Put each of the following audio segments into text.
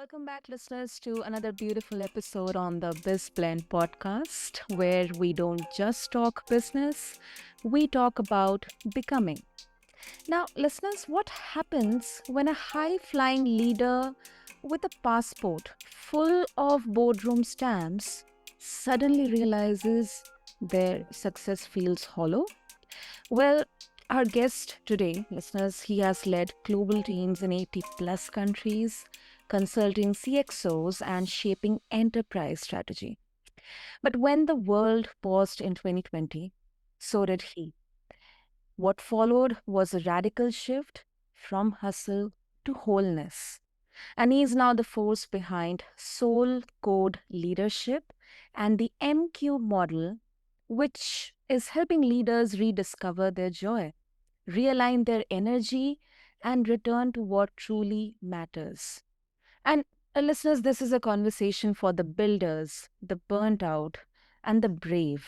Welcome back, listeners, to another beautiful episode on the BizBlend podcast, where we don't just talk business, we talk about becoming. Now, listeners, what happens when a high flying leader with a passport full of boardroom stamps suddenly realizes their success feels hollow? Well, our guest today, listeners, he has led global teams in 80 plus countries, consulting CXOs and shaping enterprise strategy. But when the world paused in 2020, so did he. What followed was a radical shift from hustle to wholeness. And he is now the force behind Soul Code Leadership and the MQ model, which is helping leaders rediscover their joy, realign their energy, and return to what truly matters. And listeners, this is a conversation for the builders, the burnt out, and the brave,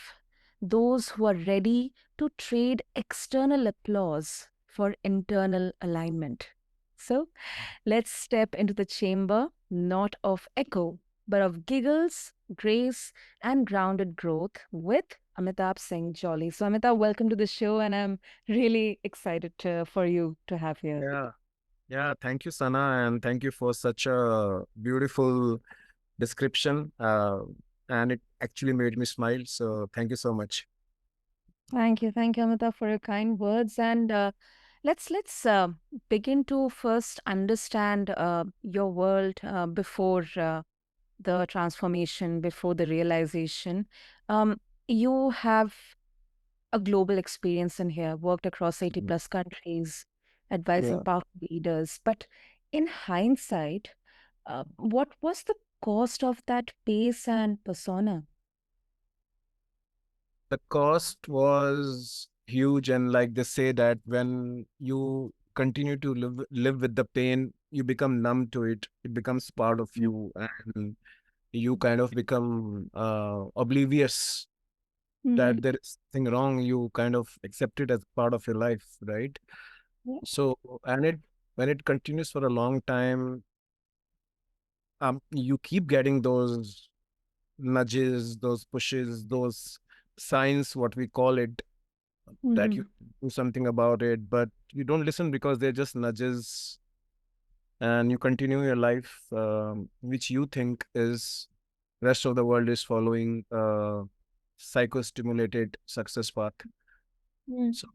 those who are ready to trade external applause for internal alignment. So, let's step into the chamber, not of echo, but of giggles, grace, and grounded growth with Amitabh Singh Jolly. So, Amitabh, welcome to the show, and I'm really excited for you to have here. Yeah, yeah. Thank you, Sana, and thank you for such a beautiful description. And it actually made me smile. So thank you so much. Thank you, Amitabh, for your kind words. And let's begin to first understand your world before the transformation, before the realization. Um, you have a global experience in here, worked across 80 Mhm. plus countries, advising Yeah. powerful leaders. But in hindsight, what was the cost of that pace and persona? The cost was huge, and like they say that when you continue to live with the pain, you become numb to it. It becomes part of you, and you kind of become oblivious Mm-hmm. that there is something wrong. You kind of accept it as part of your life, right? So, and it when it continues for a long time, you keep getting those nudges, those pushes, those signs, what we call it, that you Mm-hmm. do something about it, but you don't listen because they're just nudges, and you continue your life, which you think is rest of the world is following psycho-stimulated success path. So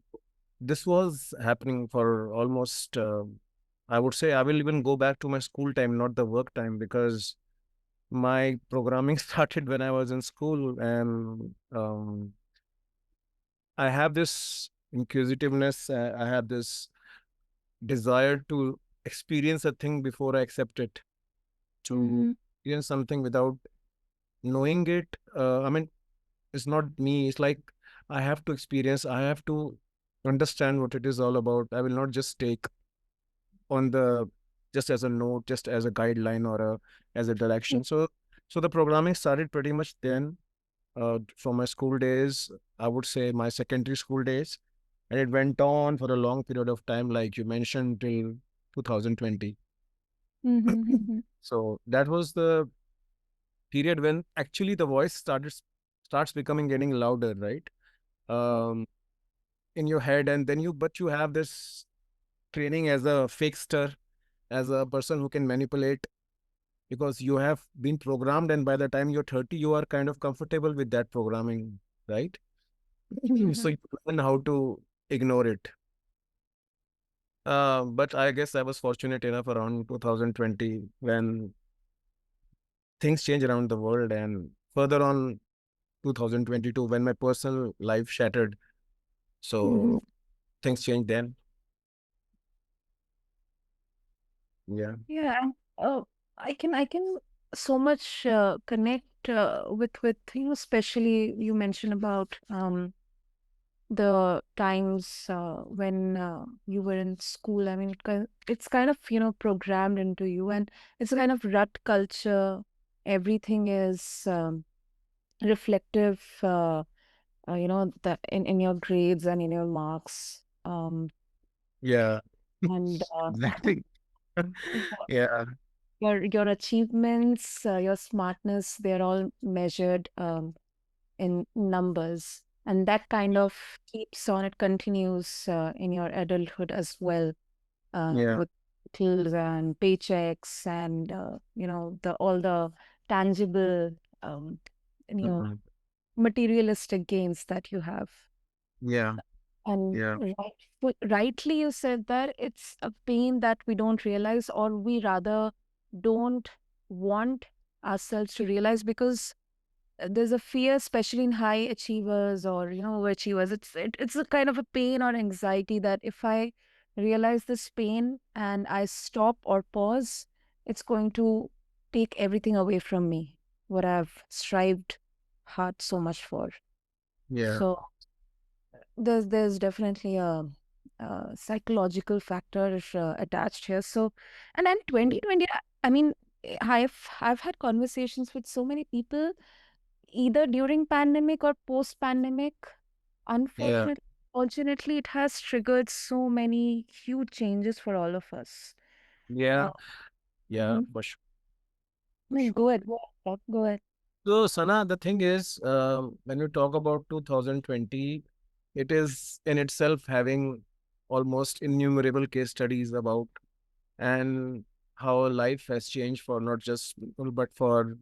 this was happening for almost, I would say, I will even go back to my school time, not the work time, because my programming started when I was in school, and I have this inquisitiveness. I have this desire to experience a thing before I accept it, to Mm-hmm. experience something without knowing it. I mean, it's not me. It's like I have to experience. I have to understand what it is all about. I will not just take on the just as a note, just as a guideline or a as a direction. So the programming started pretty much then, from my school days. I would say my secondary school days, and it went on for a long period of time, like you mentioned, till 2020. Mm-hmm. So that was the period when actually the voice starts becoming getting louder, right? Um, in your head, and then you have this training as a fakester, as a person who can manipulate, because you have been programmed, and by the time you're 30 you are kind of comfortable with that programming, right? So Mm-hmm. you learn how to ignore it. But I guess I was fortunate enough around 2020 when things change around the world, and further on 2022 when my personal life shattered. Mm-hmm. So things changed then. Yeah. Yeah, and I can so much connect with especially you mentioned about the times when you were in school. I mean, it's kind of programmed into you, and it's a kind of rut culture. Everything is reflective, that in your grades and in your marks. Yeah. And Exactly. Yeah. your achievements, your smartness, they're all measured in numbers, and that kind of keeps on. It continues in your adulthood as well, Yeah. with titles and paychecks and the all the tangible, um, you know Mhm. materialistic gains that you have. Yeah. And Yeah. rightly you said that it's a pain that we don't realize, or we rather don't want ourselves to realize, because there's a fear, especially in high achievers or overachievers. It's a kind of a pain or anxiety that if I realize this pain and I stop or pause, it's going to take everything away from me, what I've strived hard so much for. Yeah. So there's definitely a psychological factor attached here. So, and then 2020, I mean, I've had conversations with so many people, either during pandemic or post pandemic. Yeah. Unfortunately, fortunately, it has triggered so many huge changes for all of us. Yeah. Uh, Yeah. mhm. For sure. For No, sure. go ahead, go ahead. So, Sana, the thing is, when you talk about 2020, it is in itself having almost innumerable case studies about and how life has changed for not just people, but for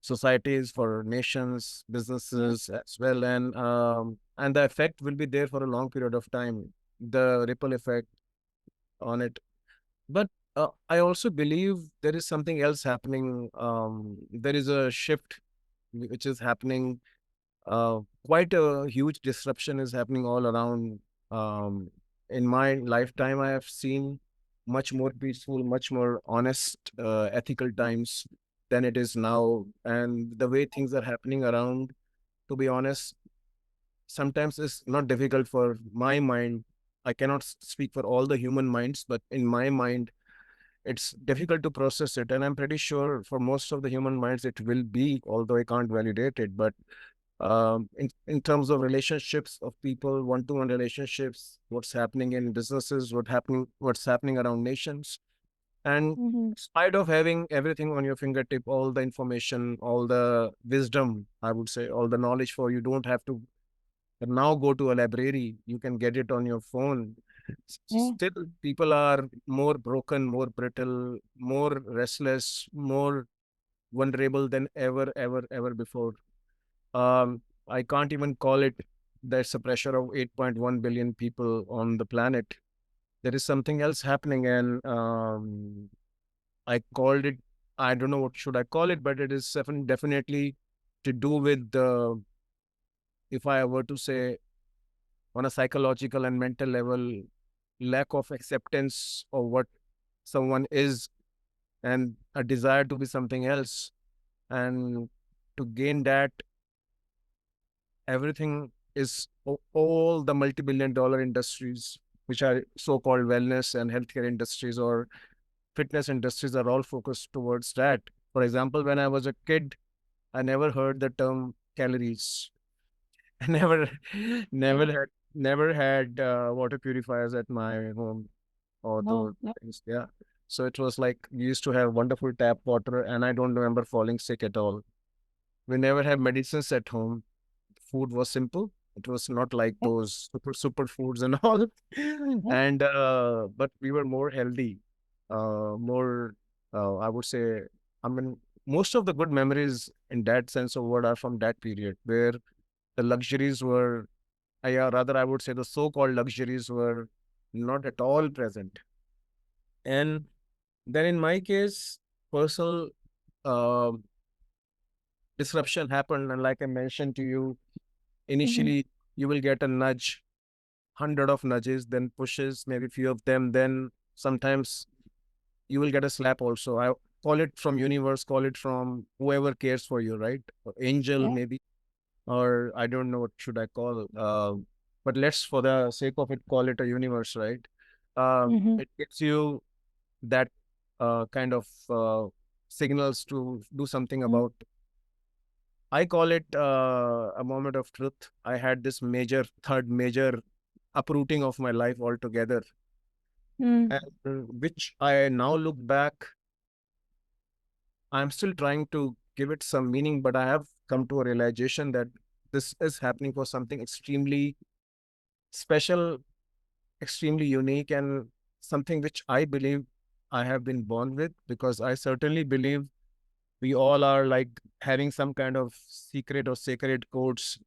societies, for nations, Yeah. businesses as well. And the effect will be there for a long period of time, the ripple effect on it. But I also believe there is something else happening. There is a shift which is happening. Quite a huge disruption is happening all around. Um, in my lifetime, I have seen much more peaceful, much more honest, ethical times than it is now. And the way things are happening around, to be honest, sometimes it's not difficult for my mind. I cannot speak for all the human minds, but in my mind, it's difficult to process it. And I'm pretty sure for most of the human minds, it will be, although I can't validate it. But in terms of relationships of people, one-to-one relationships, what's happening in businesses, what's happening around nations. And in Mm-hmm. spite of having everything on your fingertip, all the information, all the wisdom, I would say, all the knowledge, for you don't have to now go to a library, you can get it on your phone. Yeah. Still, people are more broken, more brittle, more restless, more vulnerable than ever before. I can't even call it. There's a pressure of 8.1 billion people on the planet. There is something else happening, and I called it. I don't know what should I call it, but it is definitely to do with the. If I were to say on a psychological and mental level, lack of acceptance of what someone is, and a desire to be something else, and to gain that, everything is all the multi-billion dollar industries, which are so-called wellness and healthcare industries or fitness industries, are all focused towards that. For example, when I was a kid, I never heard the term calories. I never Yeah. had, never had water purifiers at my home or No, those no. things. Yeah. So it was like we used to have wonderful tap water, and I don't remember falling sick at all. We never had medicines at home. Food was simple. It was not like Yeah. those super foods and all. Yeah. And but we were more healthy, more I would say. I mean, most of the good memories in that sense of word are from that period where the luxuries were, yeah, rather I would say the so-called luxuries were not at all present. And then in my case, personal uh, disruption happened, and like I mentioned to you, Mm-hmm. initially you will get a nudge, hundred of nudges, then pushes, maybe few of them, then sometimes you will get a slap also. I call it from universe, call it from whoever cares for you, right? Or angel Yeah. maybe, or I don't know what should I call. But let's, for the sake of it, call it a universe, right? Mm-hmm. It gives you that kind of signals to do something about. I call it a moment of truth. I had this third major uprooting of my life altogether, Mm-hmm. and which I now look back. I'm still trying to give it some meaning, but I have come to a realization that this is happening for something extremely special, extremely unique, and something which I believe I have been born with, because I certainly believe we all are like having some kind of secret or sacred codes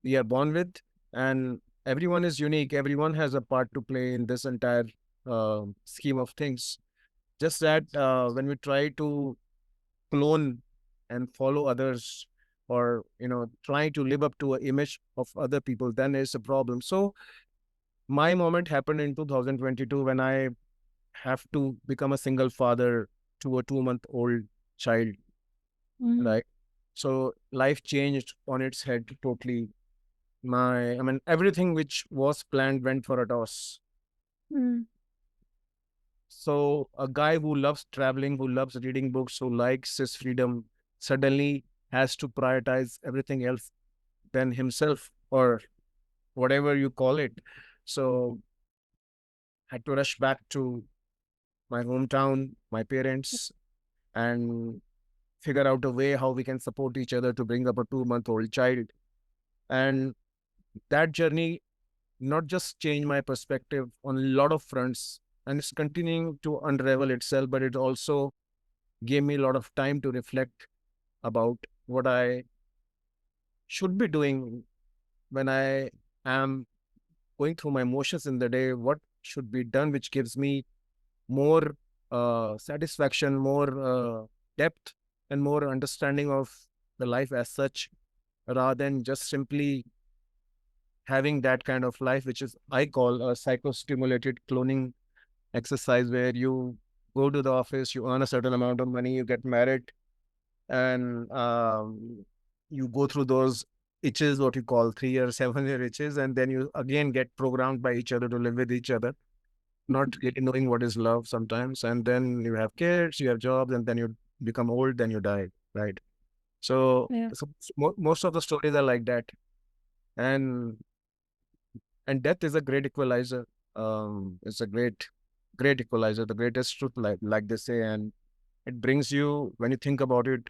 we are born with, and everyone is unique. Everyone has a part to play in this entire scheme of things. Just that when we try to clone and follow others, or trying to live up to an image of other people, then there's a problem. So my moment happened in 2022 when I have to become a single father to a 2-month-old child, Mm, right? So life changed on its head totally. I mean, everything which was planned went for a toss. mm, So a guy who loves traveling, who loves reading books, who likes his freedom, suddenly has to prioritize everything else than himself, or whatever you call it. So I had to rush back to my hometown, my parents, and figure out a way how we can support each other to bring up a 2-month-old child. And that journey not just changed my perspective on a lot of fronts, and it's continuing to unravel itself, but it also gave me a lot of time to reflect about what I should be doing when I am going through my emotions in the day, what should be done, which gives me more satisfaction, more depth, and more understanding of the life as such, rather than just simply having that kind of life, which is I call a psychostimulated cloning exercise, where you go to the office, you earn a certain amount of money, you get married, and you go through those itches, what you call 3 year, 7 year itches, and then you again get programmed by each other to live with each other, not really knowing what is love sometimes. And then you have kids, you have jobs, and then you become old, then you die, right? So, yeah. most of the stories are like that. And death is a great equalizer. It's a great equalizer, the greatest truth, like they say. And it brings you, when you think about it,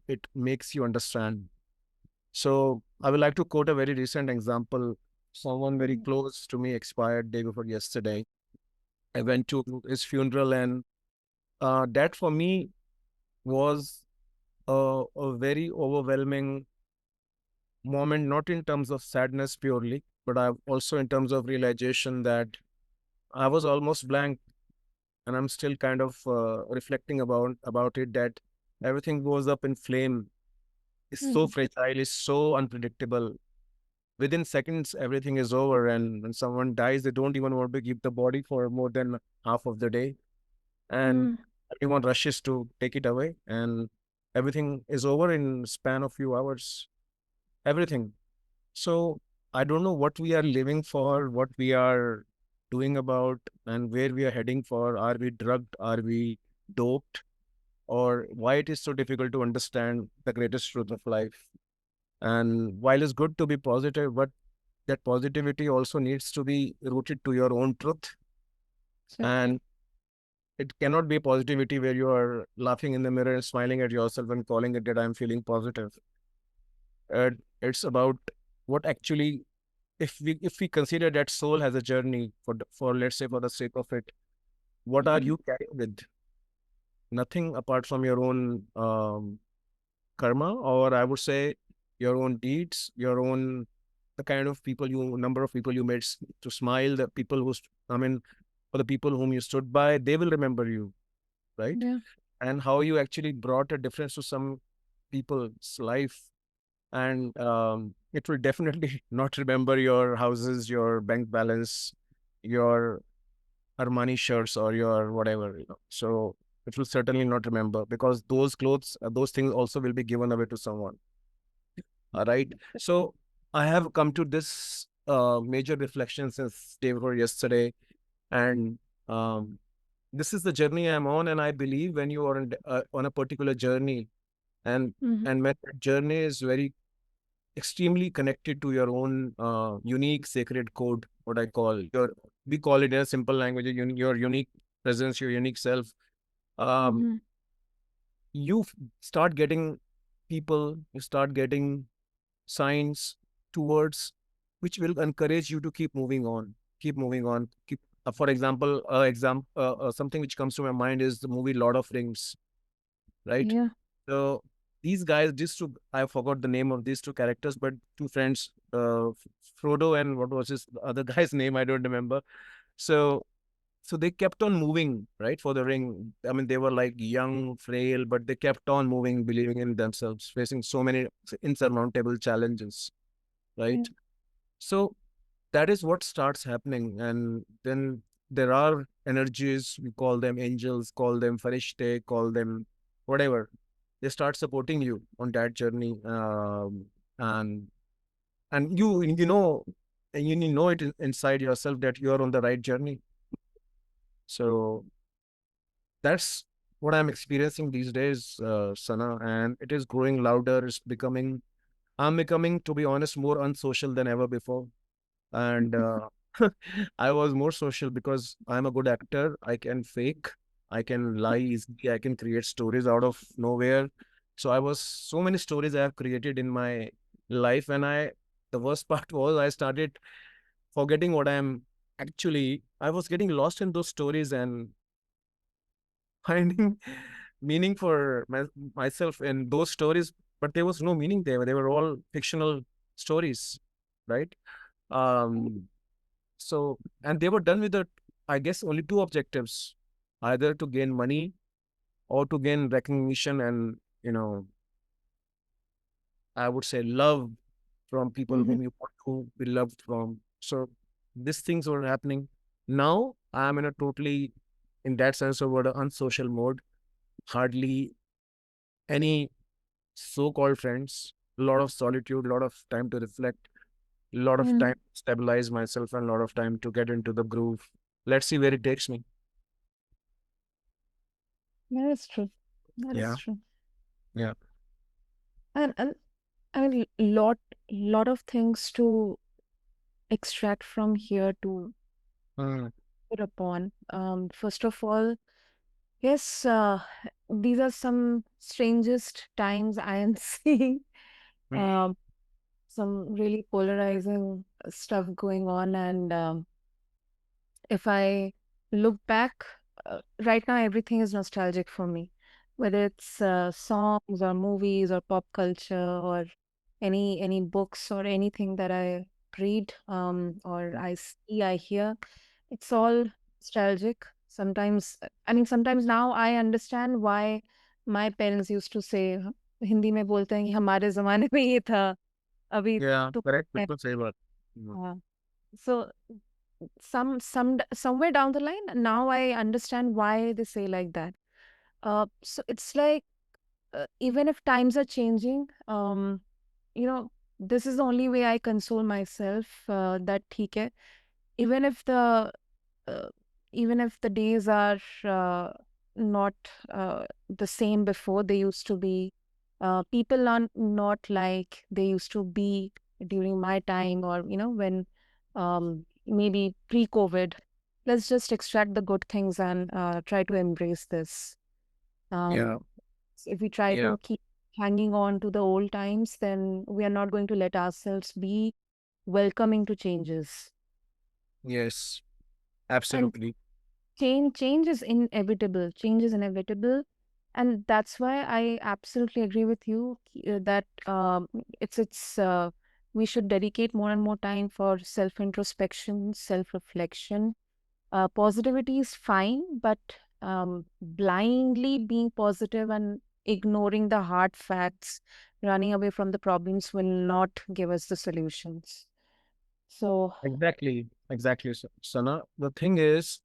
it makes you understand. So I would like to quote a very recent example. Someone very Mm, close to me expired day before yesterday. I went to his funeral, and that for me was a very overwhelming moment, not in terms of sadness purely, but also in terms of realization that I was almost blank, and I'm still kind of reflecting about it, that everything goes up in flame. It's so mhm, fragile, it's so unpredictable. Within seconds, everything is over, and when someone dies, they don't even want to keep the body for more than half of the day, and mm, everyone rushes to take it away, and everything is over in span of few hours. Everything. So I don't know what we are living for, what we are doing about, and where we are heading for. Are we drugged? Are we doped? Or why it is so difficult to understand the greatest truth of life? And while it's good to be positive, but that positivity also needs to be rooted to your own truth. exactly. And it cannot be positivity where you are laughing in the mirror and smiling at yourself and calling it that I'm feeling positive. It's about what actually, if we consider that soul has a journey for let's say, for the sake of it, what are Mhm, you carrying with? Nothing apart from your own karma, or I would say your own deeds, your own, the kind of people you number of people you made to smile, the people I mean, for the people whom you stood by, they will remember you, right? yeah. And how you actually brought a difference to some people's life. And it will definitely not remember your houses, your bank balance, your Armani shirts, or your whatever. So it will certainly not remember, because those clothes, those things also will be given away to someone. All right. So I have come to this major reflection since day before yesterday, and um, this is the journey I'm on. And I believe when you are on a particular journey, and Mhm, when that journey is very extremely connected to your own unique sacred code, what I call we call it in a simple language, your unique presence, your unique self. Um, mhm, you start getting people, you start getting signs towards which will encourage you to keep moving on, keep moving on. Keep, for example, something which comes to my mind is the movie Lord of Rings, right? Yeah. So these guys, these two, I forgot the name of these two characters, but two friends, Frodo and what was his the other guy's name? I don't remember. So they kept on moving, right, for the ring. I mean, they were like young, frail, but they kept on moving, believing in themselves, facing so many insurmountable challenges, Yeah. right? So that is what starts happening. And then there are energies, we call them angels, call them farishte, call them whatever. They start supporting you on that journey. And and you know it inside yourself that you're on the right journey. So that's what I'm experiencing these days, Sana, and it is growing louder. I'm becoming, to be honest, more unsocial than ever before. And I was more social because I'm a good actor. I can fake, I can lie easily, I can create stories out of nowhere. So I was so many stories I have created in my life, and the worst part was I started forgetting what I'm actually. I was getting lost in those stories and finding meaning for myself in those stories, but there was no meaning there. They were all fictional stories, right? Um, so, and they were done with I guess, only two objectives, either to gain money or to gain recognition and, I would say love from people Mhm. whom you want to be loved from. So these things were happening. Now I'm in a totally, in that sense of word, unsocial mode. Hardly any so-called friends, a lot of solitude, a lot of time to reflect, a lot of Mhm. time to stabilize myself, and a lot of time to get into the groove. Let's see where it takes me. That is true. That is Yeah, true. yeah. And I mean, lot of things to extract from here to Mm, put upon. First of all, yes, these are some strangest times I am seeing. mm. Um, some really polarizing stuff going on, and if I look back, right now everything is nostalgic for me, whether it's songs or movies or pop culture or any books or anything that I read or I see, I hear. It's all nostalgic. Sometimes, I mean, sometimes now I understand why my parents used to say, Hindi में बोलते हैं कि हमारे जमाने में ये था अभी Yeah, तो correct. है." People say what? Mm. हाँ, so somewhere down the line now I understand why they say like that. So it's like even if times are changing, you know, this is the only way I console myself, that ठीक है, even if the uh, even if the days are not the same before they used to be, people are not like they used to be during my time, or when maybe pre-COVID. Let's just extract the good things and try to embrace this. Um, Yeah, if we try yeah, to keep hanging on to the old times, then we are not going to let ourselves be welcoming to changes. yes, And absolutely. change is inevitable. Change is inevitable, and that's why I absolutely agree with you that it's we should dedicate more and more time for self introspection, self reflection. Positivity is fine, but blindly being positive and ignoring the hard facts, running away from the problems will not give us the solutions. So, Exactly, exactly, Sana. The thing is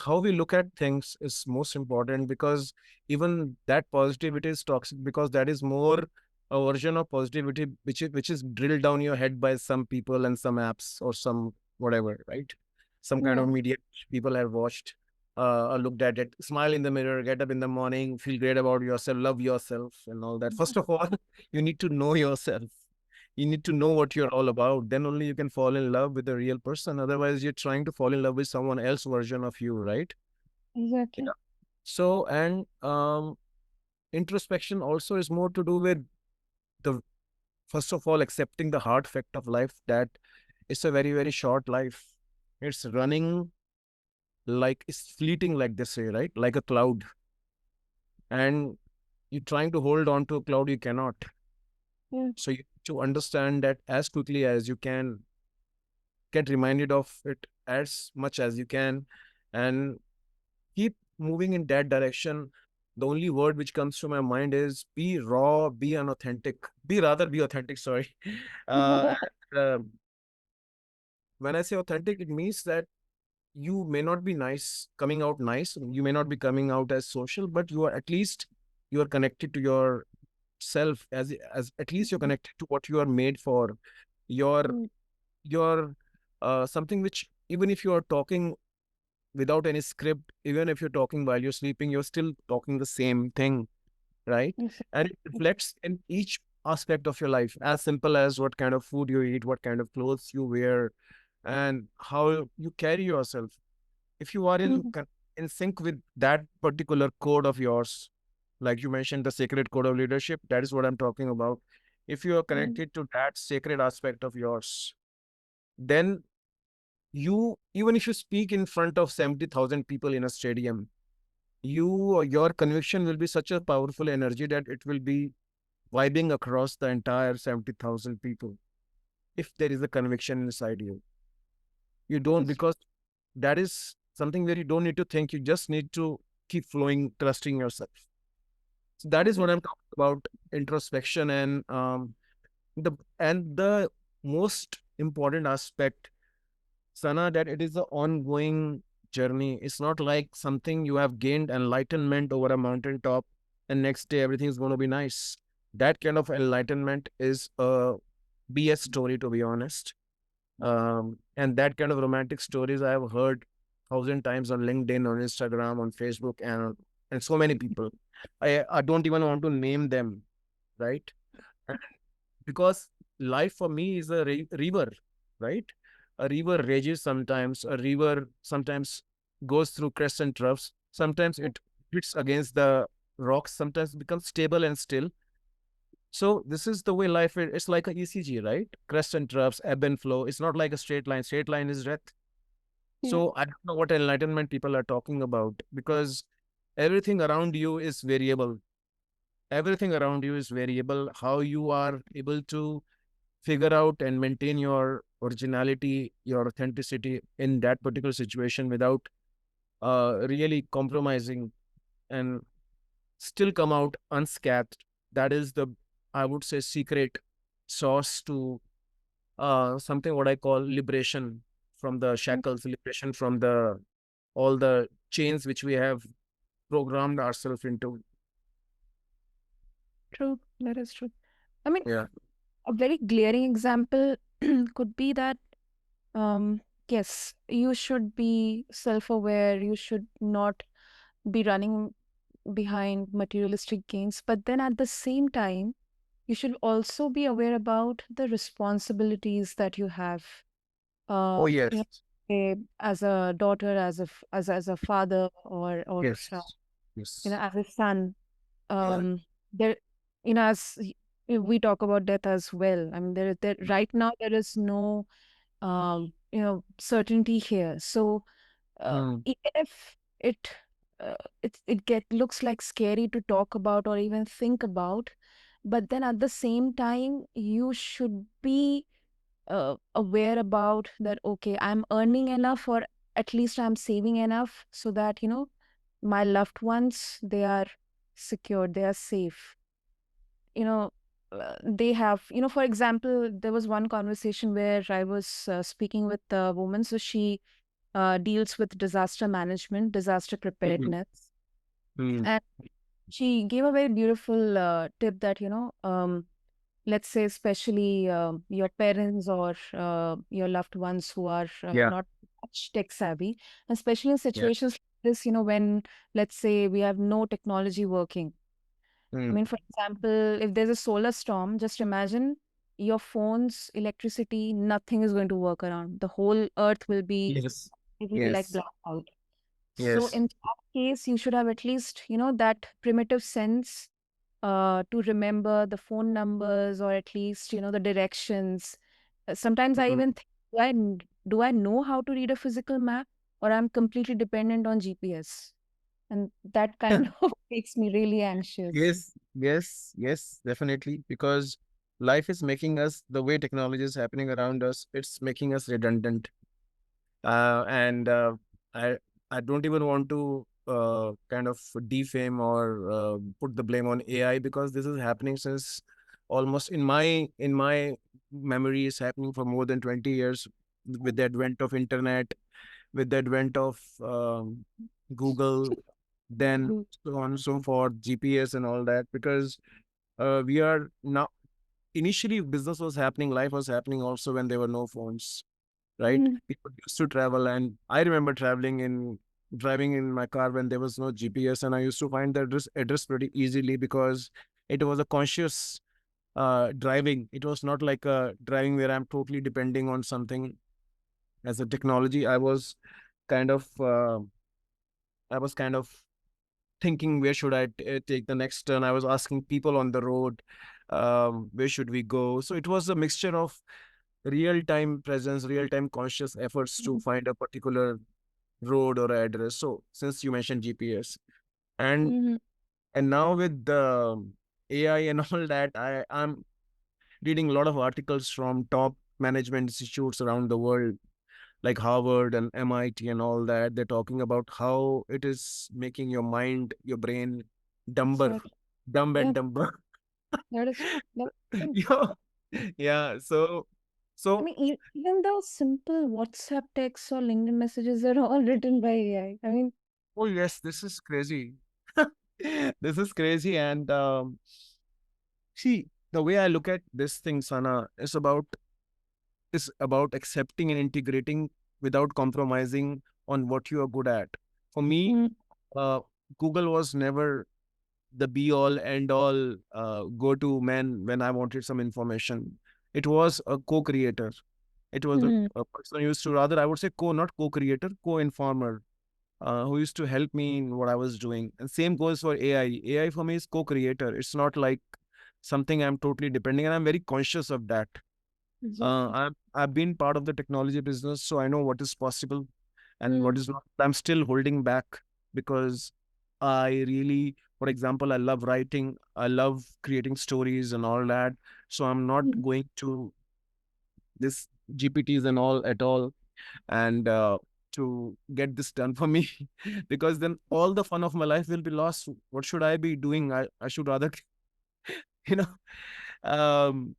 how we look at things is most important, because even that positivity is toxic, because that is more a version of positivity which is drilled down your head by some people and some apps or some whatever, right? Some kind yeah, of media which people have watched, or looked at it. Smile in the mirror, get up in the morning, feel great about yourself, love yourself, and all that. First of all, you need to know yourself. You need to know what you're all about. Then only you can fall in love with a real person. Otherwise, you're trying to fall in love with someone else version of you, right? exactly. Yeah. So, and introspection also is more to do with the, first of all, accepting the hard fact of life, that it's a very, very short life. It's running, like it's fleeting, like they say, right? Like a cloud. And you're trying to hold on to a cloud, you cannot. Yeah. So you to understand that as quickly as you can, get reminded of it as much as you can, and keep moving in that direction. The only word which comes to my mind is be raw, be unauthentic, be authentic, sorry. And, when I say authentic, it means that you may not be coming out nice, you may not be coming out as social, but you are at least, you are connected to yourself, as at least you're connected to what you are made for. Your Mm. your something which, even if you are talking without any script, even if you're talking while you're sleeping, you're still talking the same thing, right? Yes. And it reflects in each aspect of your life, as simple as what kind of food you eat, what kind of clothes you wear, and how you carry yourself. If you are Mhm. in sync with that particular code of yours, like you mentioned, the sacred code of leadership, that is what I'm talking about. If you are Mm. connected to that sacred aspect of yours, then you, even if you speak in front of 70,000 people in a stadium, your conviction will be such a powerful energy that it will be vibing across the entire 70,000 people. If there is a conviction inside you, you don't, Yes. because that is something where you don't need to think, you just need to keep flowing, trusting yourself. So that is what Correct. I'm talking about, introspection. And the most important aspect, Sana, that it is an ongoing journey. It's not like something you have gained enlightenment over a mountaintop and next day everything is going to be nice. That kind of enlightenment is a BS story, to be honest. And that kind of romantic stories I have heard 1,000 times on LinkedIn, on Instagram, on Facebook, and so many people. I don't even want to name them, right? Because life for me is a river, right? A river rages sometimes, a river sometimes goes through crests and troughs, sometimes it hits against the rocks, sometimes it becomes stable and still. So this is the way life is. It's like a ECG, right? Crests and troughs, ebb and flow. It's not like a straight line. Straight line is death. Yeah. So I don't know what enlightenment people are talking about, because everything around you is variable. Everything around you is variable. How you are able to figure out and maintain your originality, your authenticity in that particular situation without really compromising, and still come out unscathed. That is the, I would say, secret sauce to something what I call liberation from the Mm. shackles, liberation from the all the chains which we have programmed ourselves into. True. That is true. I mean, Yeah. a very glaring example could be that, um, yes, you should be self-aware. You should not be running behind materialistic gains. But then at the same time, you should also be aware about the responsibilities that you have. Oh You yes. know, as a daughter, as a father, or Yes. Yes. as a son. There, as we talk about death as well. I mean, there right now there is no certainty here. So Mm. even if it get looks like scary to talk about or even think about, but then at the same time you should be aware about that. Okay, I'm earning enough, or at least I'm saving enough, so that my loved ones, they are secure, they are safe. They have, for example, there was one conversation where I was speaking with a woman. So she deals with disaster management, disaster Mm. preparedness. Mm. And she gave a very beautiful tip that, let's say, especially your parents or your loved ones who are Yeah. not much tech savvy, especially in Yeah. situations like this, when, let's say, we have no technology working. I Mm. mean, for example, if there's a solar storm, just imagine your phone's electricity, nothing is going to work around. The whole earth will be Yes. completely like Yes. black out. So Yes. in that case, you should have at least, that primitive sense to remember the phone numbers or at least, the directions. Sometimes I Mhm. even think, do I know how to read a physical map, or I'm completely dependent on GPS? And that kind of makes me really anxious. Yes, yes, yes, definitely. Because life is making us, the way technology is happening around us, it's making us redundant. And I I don't even want to kind of defame or put the blame on AI, because this is happening since almost in my memory is happening for more than 20 years, with the advent of internet, with the advent of Google, then True. so on and so forth, GPS and all that. Because we are now, initially business was happening, life was happening also when there were no phones, right? Mm, People used to travel, and I remember driving in my car when there was no GPS, and I used to find the address pretty easily, because it was a conscious driving. It was not like a driving where I'm totally depending on something as a technology. Kind of uh, I was kind of thinking, where should I take the next turn? I was asking people on the road, where should we go? So it was a mixture of real time presence, real time conscious efforts to mm, find a particular road or address. So since you mentioned GPS, and mm, now with the AI and all that, I'm reading a lot of articles from top management institutes around the world, like Harvard and MIT and all that. They're talking about how it is making your mind, your brain dumber, exactly. dumb Yeah, and dumber. that is that's true. Yeah, yeah. I So mean, even those simple WhatsApp texts or LinkedIn messages are all written by AI. I mean, oh yes, this is crazy. This is crazy, and see, the way I look at this thing, Sana, is about accepting and integrating without compromising on what you are good at. For me, mm, uh, Google was never the be all end all go to man when I wanted some information. It was a co-creator. It was mm, a person who used to, rather, I would say, not co-creator, co-informer, who used to help me in what I was doing. And same goes for AI. AI for me is co-creator. It's not like something I'm totally depending, and I'm very conscious of that. exactly. I've been part of the technology business, so I know what is possible and Mm, what is not. I'm still holding back, because I really, for example, I love writing, I love creating stories and all that. So I'm not mm, going to this GPTs and all at all, and to get this done for me, because then all the fun of my life will be lost. What should I be doing? I should rather, you know, um,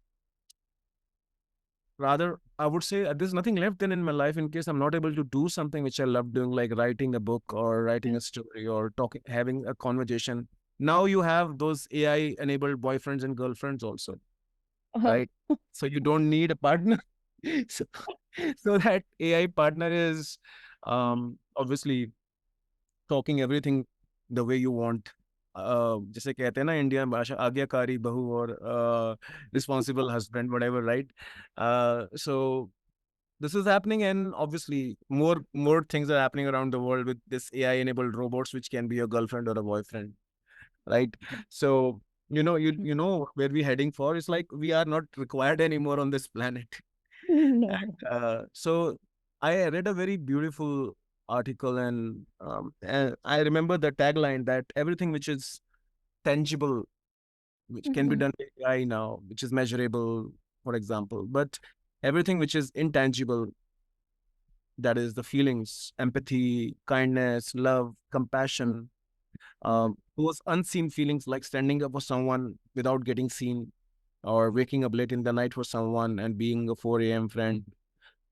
rather, I would say there's nothing left then in my life in case I'm not able to do something which I love doing, like writing a book or writing yeah. a story or talking, having a conversation. Now you have those AI enabled boyfriends and girlfriends also, Uh, right? So you don't need a partner. so, so that AI partner is obviously talking everything the way you want. जैसे कहते हैं ना India में भाषा, आज्ञाकारी बहू और responsible husband, whatever, right? So this is happening, and obviously more things are happening around the world with this AI enabled robots, which can be your girlfriend or a boyfriend, right? So you know where we're heading for. It's like we are not required anymore on this planet. no. And so I read a very beautiful article, and I remember the tagline that everything which is tangible, which can be Mhm. done with AI now, which is measurable, for example, but everything which is intangible, that is the feelings, empathy, kindness, love, compassion, Mhm. those unseen feelings, like standing up for someone without getting seen, or waking up late in the night for someone and being a 4 a.m. friend,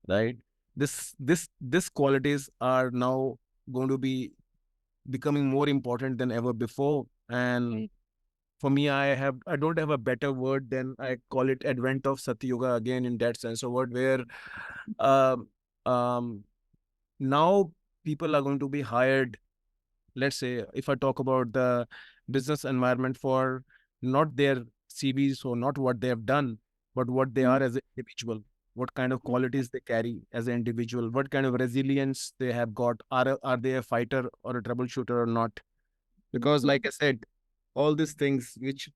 right? This qualities are now going to be becoming more important than ever before. And Right. for me, I don't have a better word than, I call it, advent of Satyuga again, in that sense of word, where um, um, now people are going to be hired. Let's say if I talk about the business environment, for not their CVs or not what they have done, but what they Mhm. are as an individual, what kind of qualities they carry as an individual, what kind of resilience they have got. Are they a fighter or a troubleshooter or not? Because, Mhm. like I said, All these things which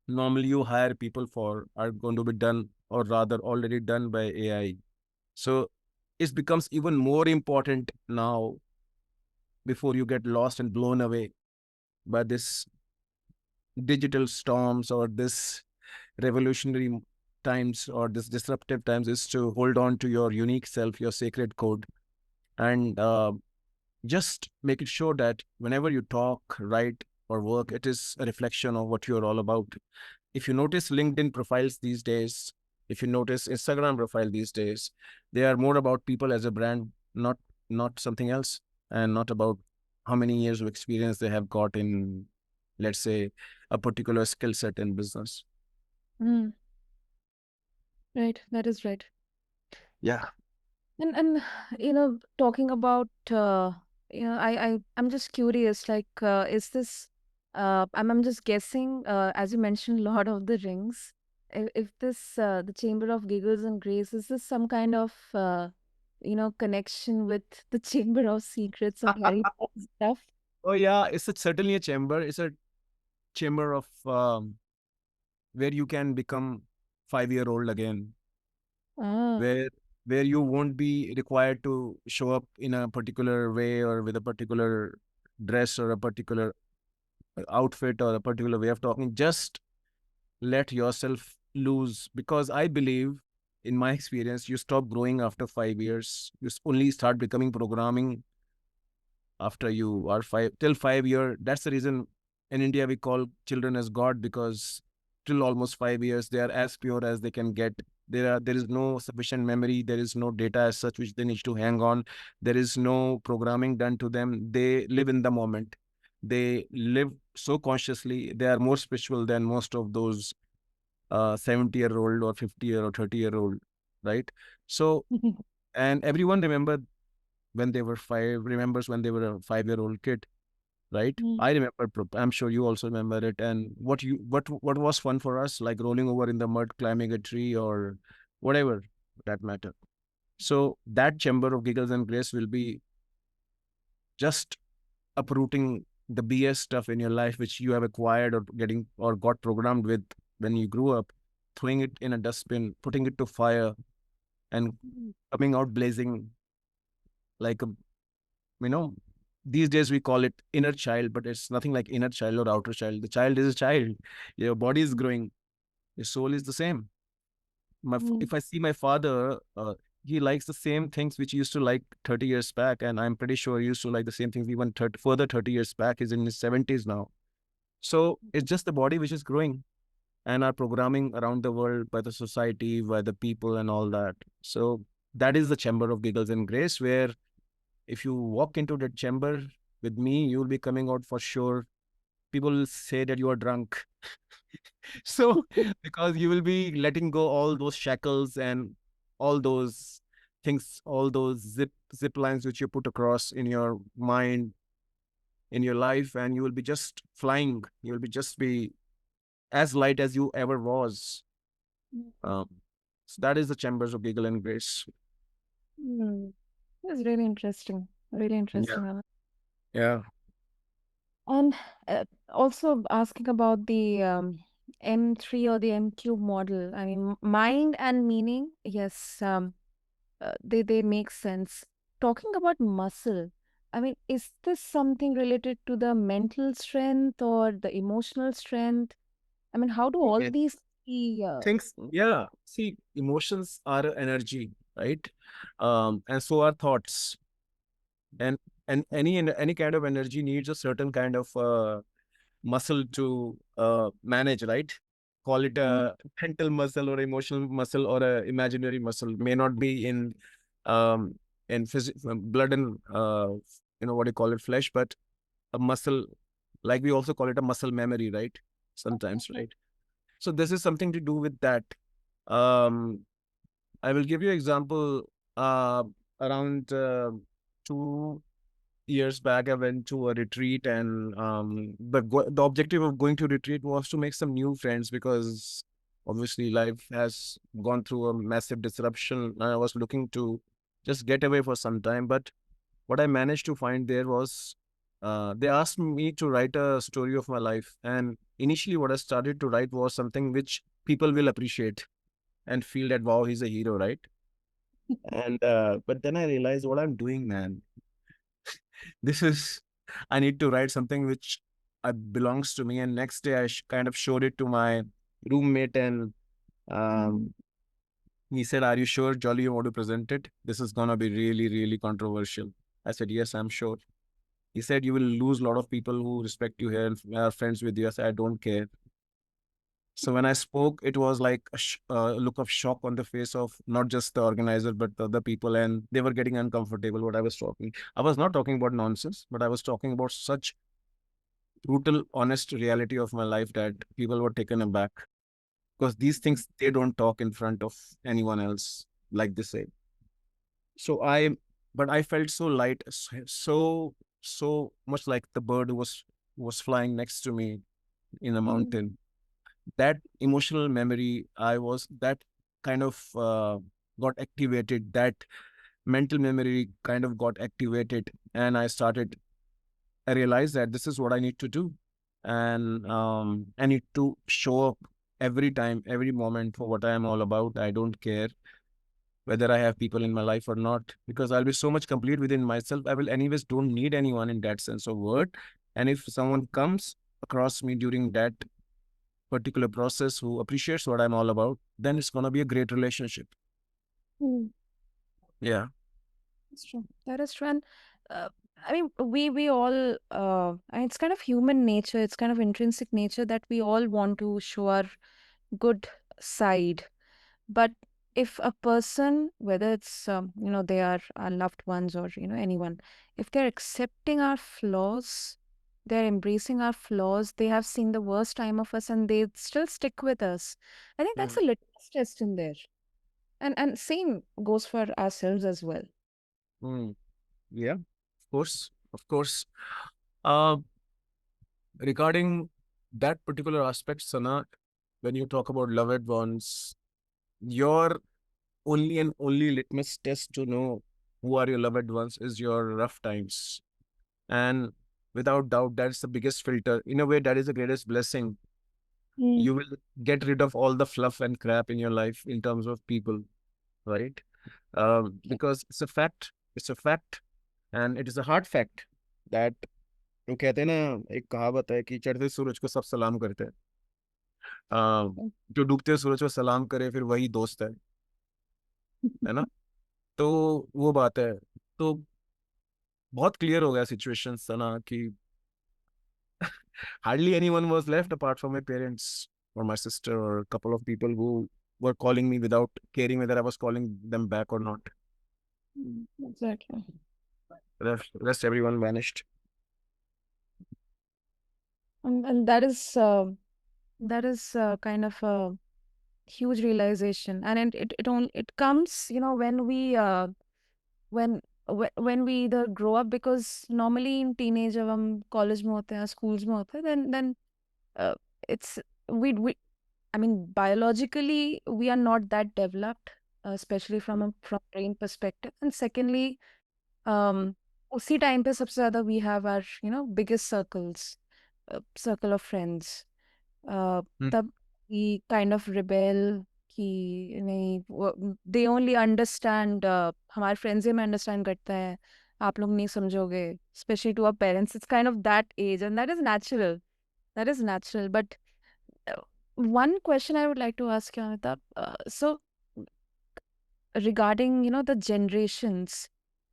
normally you hire people for are going to be done, or rather already done, by AI. So it becomes even more important now, before you get lost and blown away by this digital storms or this revolutionary times or this disruptive times, is to hold on to your unique self, your sacred code, and just make it sure that whenever you talk, write, or work, it is a reflection of what you're all about. If you notice LinkedIn profiles these days, if you notice Instagram profile these days, they are more about people as a brand, not something else, and not about how many years of experience they have got in, let's say, a particular skill set in business. Mm, right, that is right. Yeah. And talking about I'm just curious, like, is this I'm just guessing, as you mentioned, Lord of the Rings. If this the Chamber of Giggles and Grace, is this some kind of connection with the Chamber of Secrets of Harry Potter stuff? Oh yeah, certainly a chamber. It's a chamber of where you can become 5-year old again, Ah. where you won't be required to show up in a particular way or with a particular dress or a particular outfit or a particular way of talking. Just let yourself loose, because I believe, in my experience, you stop growing after 5 years. Only start becoming programming after you are 5 till 5 year. That's the reason in India we call children as God, because till almost 5 years they are as pure as they can get. There is no sufficient memory, there is no data as such which they need to hang on, there is no programming done to them. They live in the moment, they live so consciously, they are more spiritual than most of those 70-year-old or 50-year or 30-year-old, right? So, and everyone remembers when they were a 5-year-old kid, right? Mm. I remember, I'm sure you also remember it. And what was fun for us, like rolling over in the mud, climbing a tree, or whatever that matter. So that chamber of giggles and grace will be just uprooting the BS stuff in your life which you have acquired or getting or got programmed with when you grew up, throwing it in a dustbin, putting it to fire, and Mm. coming out blazing like a, you know, these days we call it inner child, but it's nothing like inner child or outer child. The child is a child. Your body is growing, your soul is the same. Mm. If I see my father, he likes the same things which he used to like 30 years back, and I'm pretty sure he used to like the same things even further 30 years back. He's in his 70s now. So it's just the body which is growing, and our programming around the world by the society, by the people, and all that. So that is the chamber of giggles and grace, where if you walk into that chamber with me, you'll be coming out for sure. People will say that you are drunk. So, because you will be letting go all those shackles and all those things, all those zip lines which you put across in your mind, in your life, and you will be just flying. You will be just be as light as you ever was. Um, so that is the chambers of giggle and grace. Mm. That's really interesting. Really Yeah. interesting. Yeah. And also asking about the M3 or the M cube model. I mean, mind and meaning, yes, they make sense. Talking about muscle, I mean, is this something related to the mental strength or the emotional strength? I mean, how do all Yeah. these three? Things, yeah. See, emotions are energy, right? And so are thoughts. And any kind of energy needs a certain kind of muscle to manage, right? Call it Mm. a mental muscle or emotional muscle or a imaginary muscle. May not be um blood and what do you call it, flesh, but a muscle, like we also call it a muscle memory, right? Sometimes, right? So this is something to do with that. um I will give you example. Around 2 years back, I went to a retreat, and the objective of going to retreat was to make some new friends, because obviously life has gone through a massive disruption. And I was looking to just get away for some time. But what I managed to find there was they asked me to write a story of my life. And initially, what I started to write was something which people will appreciate and feel that, wow, he's a hero, right? And but then I realized what I'm doing, man. This is, I need to write something which belongs to me. And next day, I kind of showed it to my roommate, and um, he said, "Are you sure, Jolly, you want to present it? This is gonna be really, really controversial." I said, "Yes, I'm sure." He said, "You will lose a lot of people who respect you here and are friends with you." I said, "I don't care." So when I spoke, it was like a look of shock on the face of not just the organizer, but the other people. And they were getting uncomfortable what I was talking. I was not talking about nonsense, but I was talking about such brutal, honest reality of my life that people were taken aback. Because these things, they don't talk in front of anyone else, like they say. So but I felt so light, so much like the bird who was flying next to me in a mountain. That emotional memory, that kind of got activated. That mental memory kind of got activated, and I realized that this is what I need to do, and I need to show up every time, every moment for what I am all about. I don't care whether I have people in my life or not, because I'll be so much complete within myself. I will anyways don't need anyone in that sense of word. And if someone comes across me during that particular process who appreciates what I'm all about, then it's gonna be a great relationship. Mm, Yeah. that's true. That is true. And uh, I mean, we all, and it's kind of human nature. It's kind of intrinsic nature that we all want to show our good side. But if a person, whether it's they are our loved ones or anyone, if they're accepting our flaws, they're embracing our flaws, they have seen the worst time of us, and they still stick with us. I think that's Mm. a litmus test in there. And same goes for ourselves as well. Mm. Yeah, of course. Of course. Uh, Regarding that particular aspect, Sana, when you talk about loved ones, your only and only litmus test to know who are your loved ones is your rough times. And without doubt, that's the biggest filter. In a way, that is the greatest blessing. Mm. You will get rid of all the fluff and crap in your life in terms of people, right? Because it's a fact. It's a fact, and it is a hard fact that वो कहते हैं ना, एक कहावत है कि चढ़ते सूरज को सब सलाम करते हैं। जो डूबते सूरज को सलाम करे फिर वही दोस्त है ना? तो वो बात है। तो बहुत क्लियर हो गया सिचुएशन सना कि hardly anyone was left apart from my parents or my sister or a couple of people who were calling me without caring whether I was calling them back or not. Exactly. Rest everyone vanished. And that is kind of a huge realization, and it comes when we when we either grow up, because normally in teenage जब हम college में होते हैं schools में होते हैं, then uh, it's we I mean biologically we are not that developed, especially from brain perspective. And secondly, um उसी time पे सबसे ज़्यादा we have our biggest circle of friends. uh, Hmm. तब we kind of rebel कि नहीं, they only understand, हमारे friends ही में understand करते हैं, आप लोग नहीं समझोगे, especially to our parents. It's kind of that age, and that is natural. That is natural. But uh, one question I would like to ask you, Amitabh, so regarding the generations,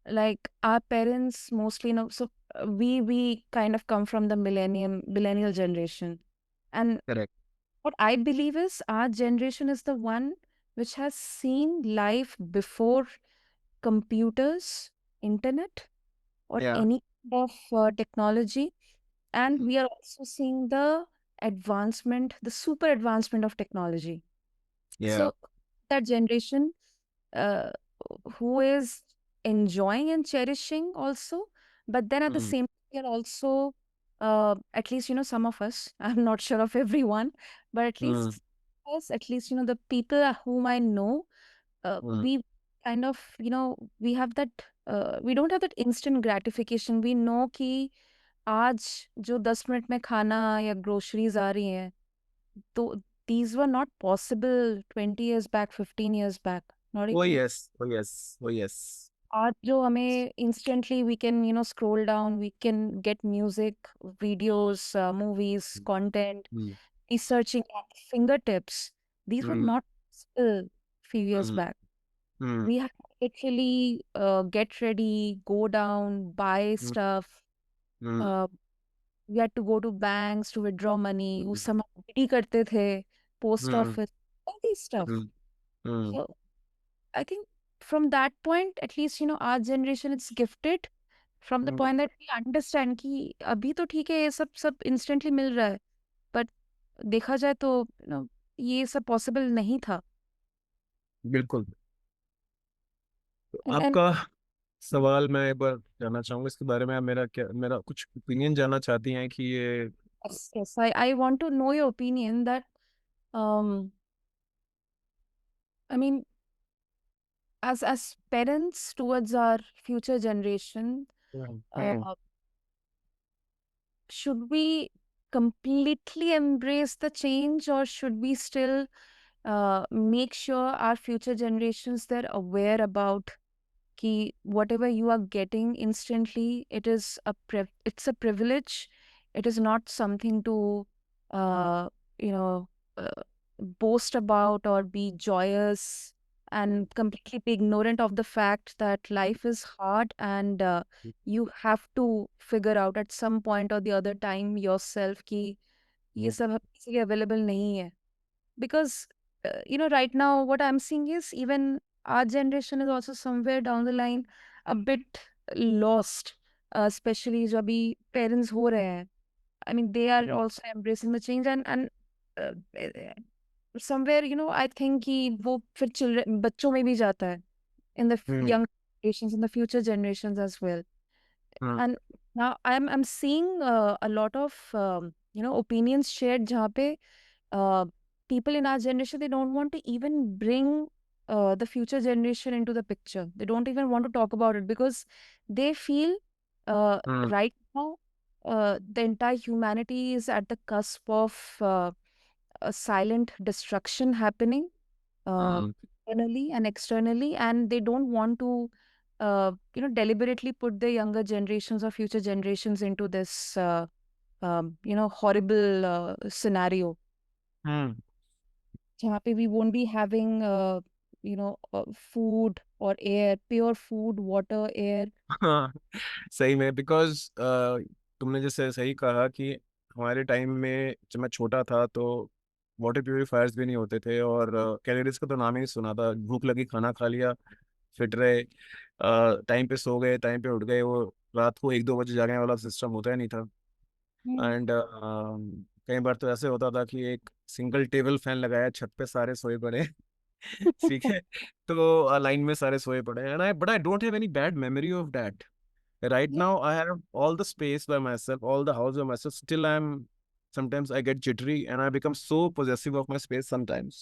like our parents mostly so we kind of come from the millennial generation, and Correct. what I believe is our generation is the one which has seen life before computers, internet, or Yeah. any kind of technology. And we are also seeing the advancement, the super advancement of technology. Yeah. So that generation, uh, who is enjoying and cherishing also, but then at the Hmm. same time, we are also, at least some of us, I'm not sure of everyone, but at Hmm. least us, at least the people whom I know, Hmm. we kind of we have that, we don't have that instant gratification. We know ki आज जो 10 minute में खाना या groceries आ रही हैं, तो these were not possible 20 years back, 15 years back, not oh even. Yes, oh yes, oh yes. आज जो हमें instantly we can scroll down, we can get music, videos, movies, content, hmm, researching at fingertips. These were hmm, not possible few years hmm, back. Hmm, We had to literally get ready, go down, buy hmm, stuff. Hmm, uh, we had to go to banks to withdraw money. उस समय DD करते थे, post hmm, office, all these stuff. Hmm, hmm, So I think from that point, at least our generation, it's gifted from the hmm, point that we understand कि अभी तो ठीक है, ये सब सब instantly मिल रहा है, but देखा जाए तो ये सब possible नहीं था. बिल्कुल। तो And आपका सवाल मैं एक बार जानना चाहूंगा इसके बारे में। आप मेरा कुछ ओपिनियन जानना चाहती हैं कि ये। yes, yes, I want to know your opinion that um I mean, as parents towards our future generation, hmm, uh, should we completely embrace the change, or should we still make sure our future generations, they're aware about कि whatever you are getting instantly, it's a privilege. It is not something to uh, you know uh, boast about or be joyous, and completely be ignorant of the fact that life is hard, and you have to figure out at some point or the other time yourself कि ये सब किसी के available नहीं है. Because right now what I'm seeing is even our generation is also somewhere down the line a bit lost, especially जो अभी parents हो रहे हैं. I mean, they are also embracing the change, and somewhere I think कि वो फिर children बच्चों में भी जाता है, in the hmm, young generations, in the future generations as well. Hmm, And now I'm seeing a lot of opinions shared जहाँ पे uh, people in our generation, they don't want to even bring the future generation into the picture. They don't even want to talk about it because they feel hmm, right now the entire humanity is at the cusp of a silent destruction happening, uh, hmm, internally and externally, and they don't want to deliberately put the younger generations or future generations into this horrible scenario हम्म। जहाँ पे we won't be having food or air, pure food, water, air. हाँ, सही में, because तुमने जैसे सही कहा कि हमारे टाइम में जब मैं छोटा था तो वाटर प्यूरिफायर्स भी नहीं होते थे, और कैलोरीज का तो नाम ही नहीं सुना था। भूख लगी, खाना खा लिया, फिट रहे, टाइम पे सो गए, टाइम पे उठ गए। वो रात को 1-2 बजे जागने वाला सिस्टम होता ही नहीं था। Mm. एंड कई बार तो ऐसे होता था कि एक सिंगल टेबल फैन लगाया, छत पे सारे सोए पड़े। ठीक है, तो लाइन में सारे सोए पड़े हैं। And I but I don't have any bad memory of that. Right Yeah. now, I have all the space by myself, all the house by myself. Still, sometimes I get jittery and I become so possessive of my space sometimes.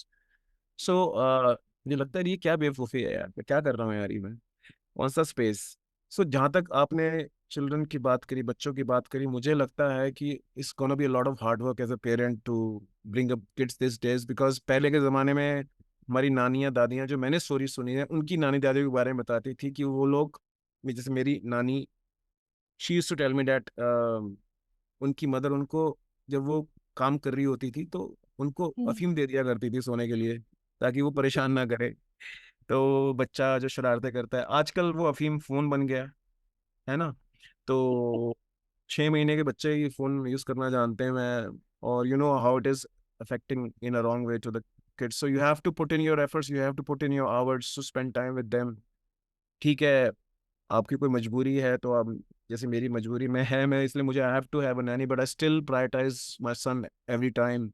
So, मुझे लगता है ये क्या बेवकूफ़ी है यार, मैं क्या कर रहा हूँ यार, ये मैं कौन सा स्पेस। सो जहाँ तक आपने चिल्ड्रन की बात करी, बच्चों की बात करी, मुझे लगता है कि it's gonna be a lot of hard work as a parent to bring up kids this days. Because पहले के ज़माने में हमारी नानियाँ दादियाँ, जो मैंने स्टोरी सुनी है, उनकी नानी दादियों के बारे में बताती थी कि वो लोग, जैसे मेरी नानी, she used to tell me that उनकी मदर उनको, जब वो काम कर रही होती थी तो उनको Mm. अफीम दे दिया करती थी सोने के लिए, ताकि वो परेशान ना करे। तो बच्चा जो शरारतें करता है, आजकल वो अफीम फोन बन गया है ना। तो 6 महीने के बच्चे ये फोन यूज करना जानते हैं। मैं, और you know how it is affecting in a wrong way to the kids, so you have to put in your efforts, you have to put in your hours to spend time with them। ठीक है, आपकी कोई मजबूरी है तो आप, जैसे मेरी मजबूरी में है, मैं इसलिए मुझे I have to have a nanny, but I still prioritise my son every time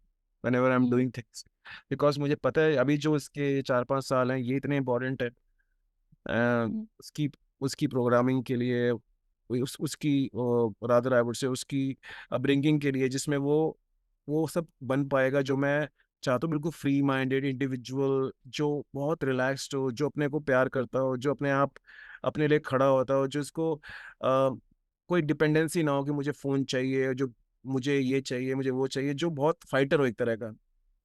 whenever I am Mm. Doing things. Because मुझे पता है अभी जो इसके 4-5 साल हैं ये इतने इंपॉर्टेंट है Mm. उसकी उसकी प्रोग्रामिंग के लिए, उसकी रादर आई वुड से उसकी अपब्रिंगिंग के लिए, जिसमें वो सब बन पाएगा जो मैं चाहता हूँ। बिल्कुल फ्री माइंडेड इंडिविजुअल, जो बहुत रिलैक्स्ड हो, जो अपने को प्यार करता हो, जो अपने आप अपने लिए खड़ा होता हो, जो इसको कोई डिपेंडेंसी ना हो कि मुझे फोन चाहिए, जो मुझे ये चाहिए, मुझे वो चाहिए, जो बहुत फाइटर हो एक तरह का,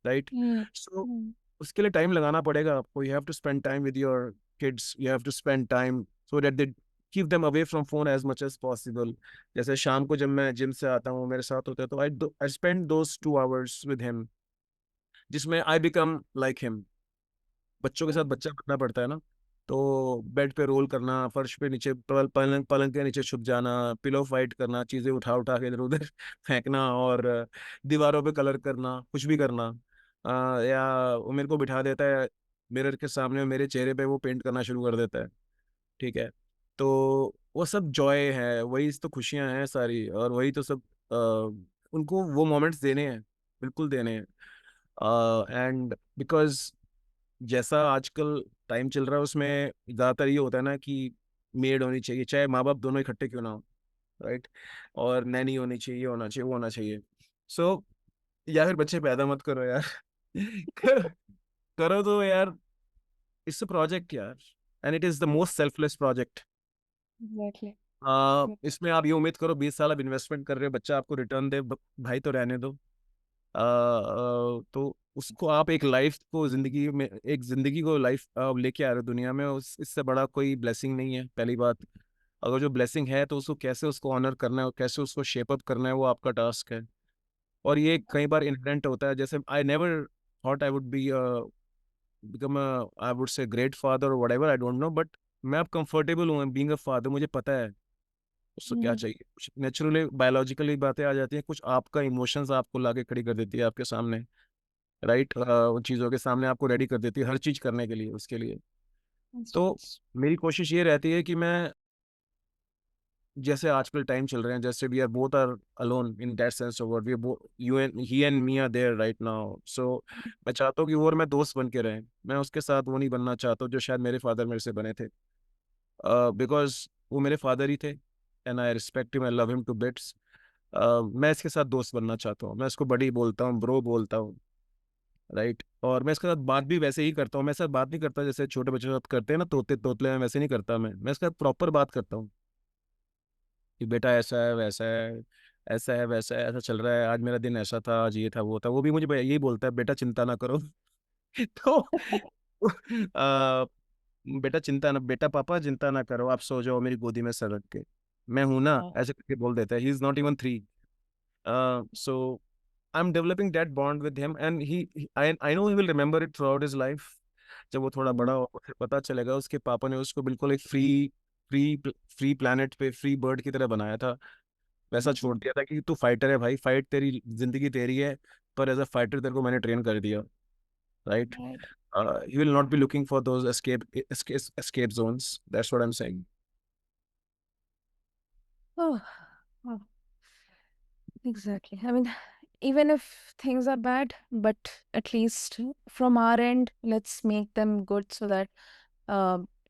राइट? हम्म। सो हम्म। उसके लिए टाइम लगाना पड़ेगा आपको। You have to spend time with your kids, you have to spend time so that they keep them away from phone as much as possible. जैसे शाम को जब मैं जिम से आता हूँ, मेरे साथ होता है, तो I spend those 2 hours with him, जिसमें आई बिकम लाइक हिम। बच्चों के साथ बच्चा बनना पड़ता है ना। तो बेड पे रोल करना, फर्श पे नीचे, पलंग पलंग के नीचे छुप जाना, पिलो फाइट करना, चीजें उठा उठा के इधर उधर फेंकना, और दीवारों पे कलर करना, कुछ भी करना। या वो मेरे को बिठा देता है मिरर के सामने, मेरे चेहरे पे वो पेंट करना शुरू कर देता है। ठीक है। तो वो सब जॉय है, वही तो खुशियां हैं सारी, और वही तो सब उनको वो मोमेंट्स देने हैं, बिल्कुल देने हैं। एंड बिकॉज जैसा आजकल टाइम चल रहा है, उसमें ज्यादातर ये होता है ना कि मेड होनी चाहिए, चाहे माँ बाप दोनों इकट्ठे क्यों ना हो, राइट? और नैनी होनी चाहिए, ये होना चाहिए, वो होना चाहिए। सो या फिर बच्चे पैदा मत करो यार। करो तो यार, इट्स अ प्रोजेक्ट यार, and it is the most selfless project. Exactly. इसमें आप ये उम्मीद करो 20 साल आप इन्वेस्टमेंट कर रहे हो, बच्चा आपको रिटर्न दे, भाई तो रहने दो। तो उसको आप एक लाइफ को, जिंदगी में एक जिंदगी को लाइफ लेके आ रहे हो दुनिया में, उस इससे बड़ा कोई ब्लेसिंग नहीं है, पहली बात। अगर जो ब्लेसिंग है तो उसको कैसे उसको ऑनर करना है और कैसे उसको शेप अप करना है, वो आपका टास्क है। और ये कई बार इनहेरेंट होता है, जैसे I never thought I would be become I would say great father और whatever, I don't know, but मैं अब कंफर्टेबल हूँ बीइंग अ फादर। मुझे पता है उसको क्या चाहिए, कुछ नेचुरली बायोलॉजिकली बातें आ जाती हैं, कुछ आपका इमोशंस आपको लाके खड़ी कर देती है आपके सामने, राइट? उन चीज़ों के सामने आपको रेडी कर देती है हर चीज़ करने के लिए, उसके लिए। तो मेरी कोशिश ये रहती है कि मैं, जैसे आजकल टाइम चल रहे हैं, जैसे we are both are alone in that sense of word, we you and he and me are there right now. So मैं चाहता हूँ कि वो और मैं दोस्त बन के रहें। मैं उसके साथ वो नहीं बनना चाहता हूँ जो शायद मेरे फादर मेरे से बने थे, बिकॉज वो मेरे फादर ही थे, and I respect him, I love him to bits. मैं इसके साथ दोस्त बनना चाहता हूँ, मैं इसको बड़ी बोलता हूँ, ब्रो बोलता हूँ, राइट? और मैं इसके साथ बात भी वैसे ही करता हूँ। मैं इसके साथ बात नहीं करता जैसे छोटे बच्चों के साथ करते हैं ना, तोते तोतले में, वैसे नहीं करता। मैं इसके साथ प्रॉपर बात करता हूँ कि बेटा ऐसा है, वैसा है, ऐसा है, वैसा है, ऐसा चल रहा है, आज मेरा दिन ऐसा था, आज ये था, वो था। वो भी मुझे यही बोलता है, बेटा चिंता ना करो। तो आ, बेटा चिंता ना, बेटा पापा चिंता ना करो, आप सो जाओ मेरी गोदी में सर रख के, मैं हूं ना, ऐसे करके बोल देता है। He is not even 3। So I'm developing that bond with him, and I know he will remember it throughout his life. जब वो थोड़ा बड़ा हो, फिर पता चलेगा उसके पापा ने उसको बिल्कुल एक फ्री फ्री प्लेनेट पे फ्री बर्ड की तरह बनाया था, वैसा छोड़ दिया था कि तू फाइटर है भाई, फाइट, तेरी जिंदगी तेरी है, पर एज अ फाइटर तेरे को मैंने ट्रेन कर दिया, right? Right. He will not be looking for those escape zones. That's what I'm saying. Oh, oh, exactly. I mean, even if things are bad, but at least from our end, let's make them good so that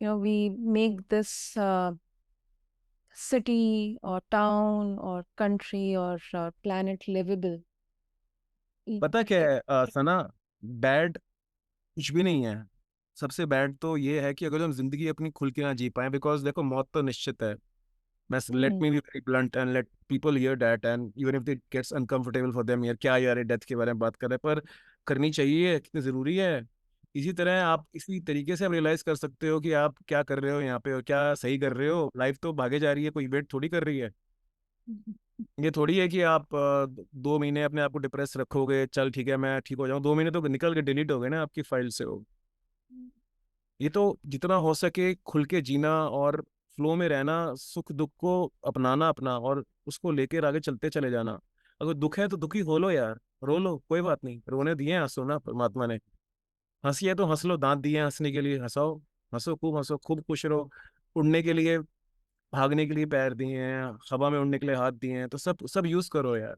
we make this city or town or country or planet livable. पता क्या है सना, bad कुछ भी नहीं है। सबसे bad तो ये है कि अगर हम जिंदगी अपनी खुल के ना जी पाए, बिकॉज देखो मौत तो निश्चित है। मैं, let Mm. Me be very blunt and let people hear that, and even if it gets uncomfortable for them, यार क्या यार डेथ के बारे में बात कर रहे हैं, पर करनी चाहिए, कितनी जरूरी है। इसी तरह आप, इसी तरीके से आप रियलाइज कर सकते हो कि आप क्या कर रहे हो यहाँ पे और क्या सही कर रहे हो। लाइफ तो भागे जा रही है, कोई वेट थोड़ी कर रही है। ये थोड़ी है कि आप 2 महीने अपने आप को डिप्रेस रखोगे, चल ठीक है मैं ठीक हो जाऊँ, 2 महीने तो निकल के डिलीट हो गए ना आपकी फाइल से वो। ये तो जितना हो सके खुल के जीना और फ्लो में रहना, सुख दुख को अपनाना अपना, और उसको लेकर आगे चलते चले जाना। अगर दुख है तो दुखी हो लो यार, रो लो, कोई बात नहीं, रोने दिए हैं आंसू ना परमात्मा ने। हंसी है तो हंस लो, दांत दिए हैं हंसने के लिए, हंसाओ, हंसो, खूब हंसो, खूब खुश रहो। उड़ने के लिए, भागने के लिए पैर दिए हैं, हवा में उड़ने के लिए हाथ दिए हैं, तो सब सब यूज करो यार,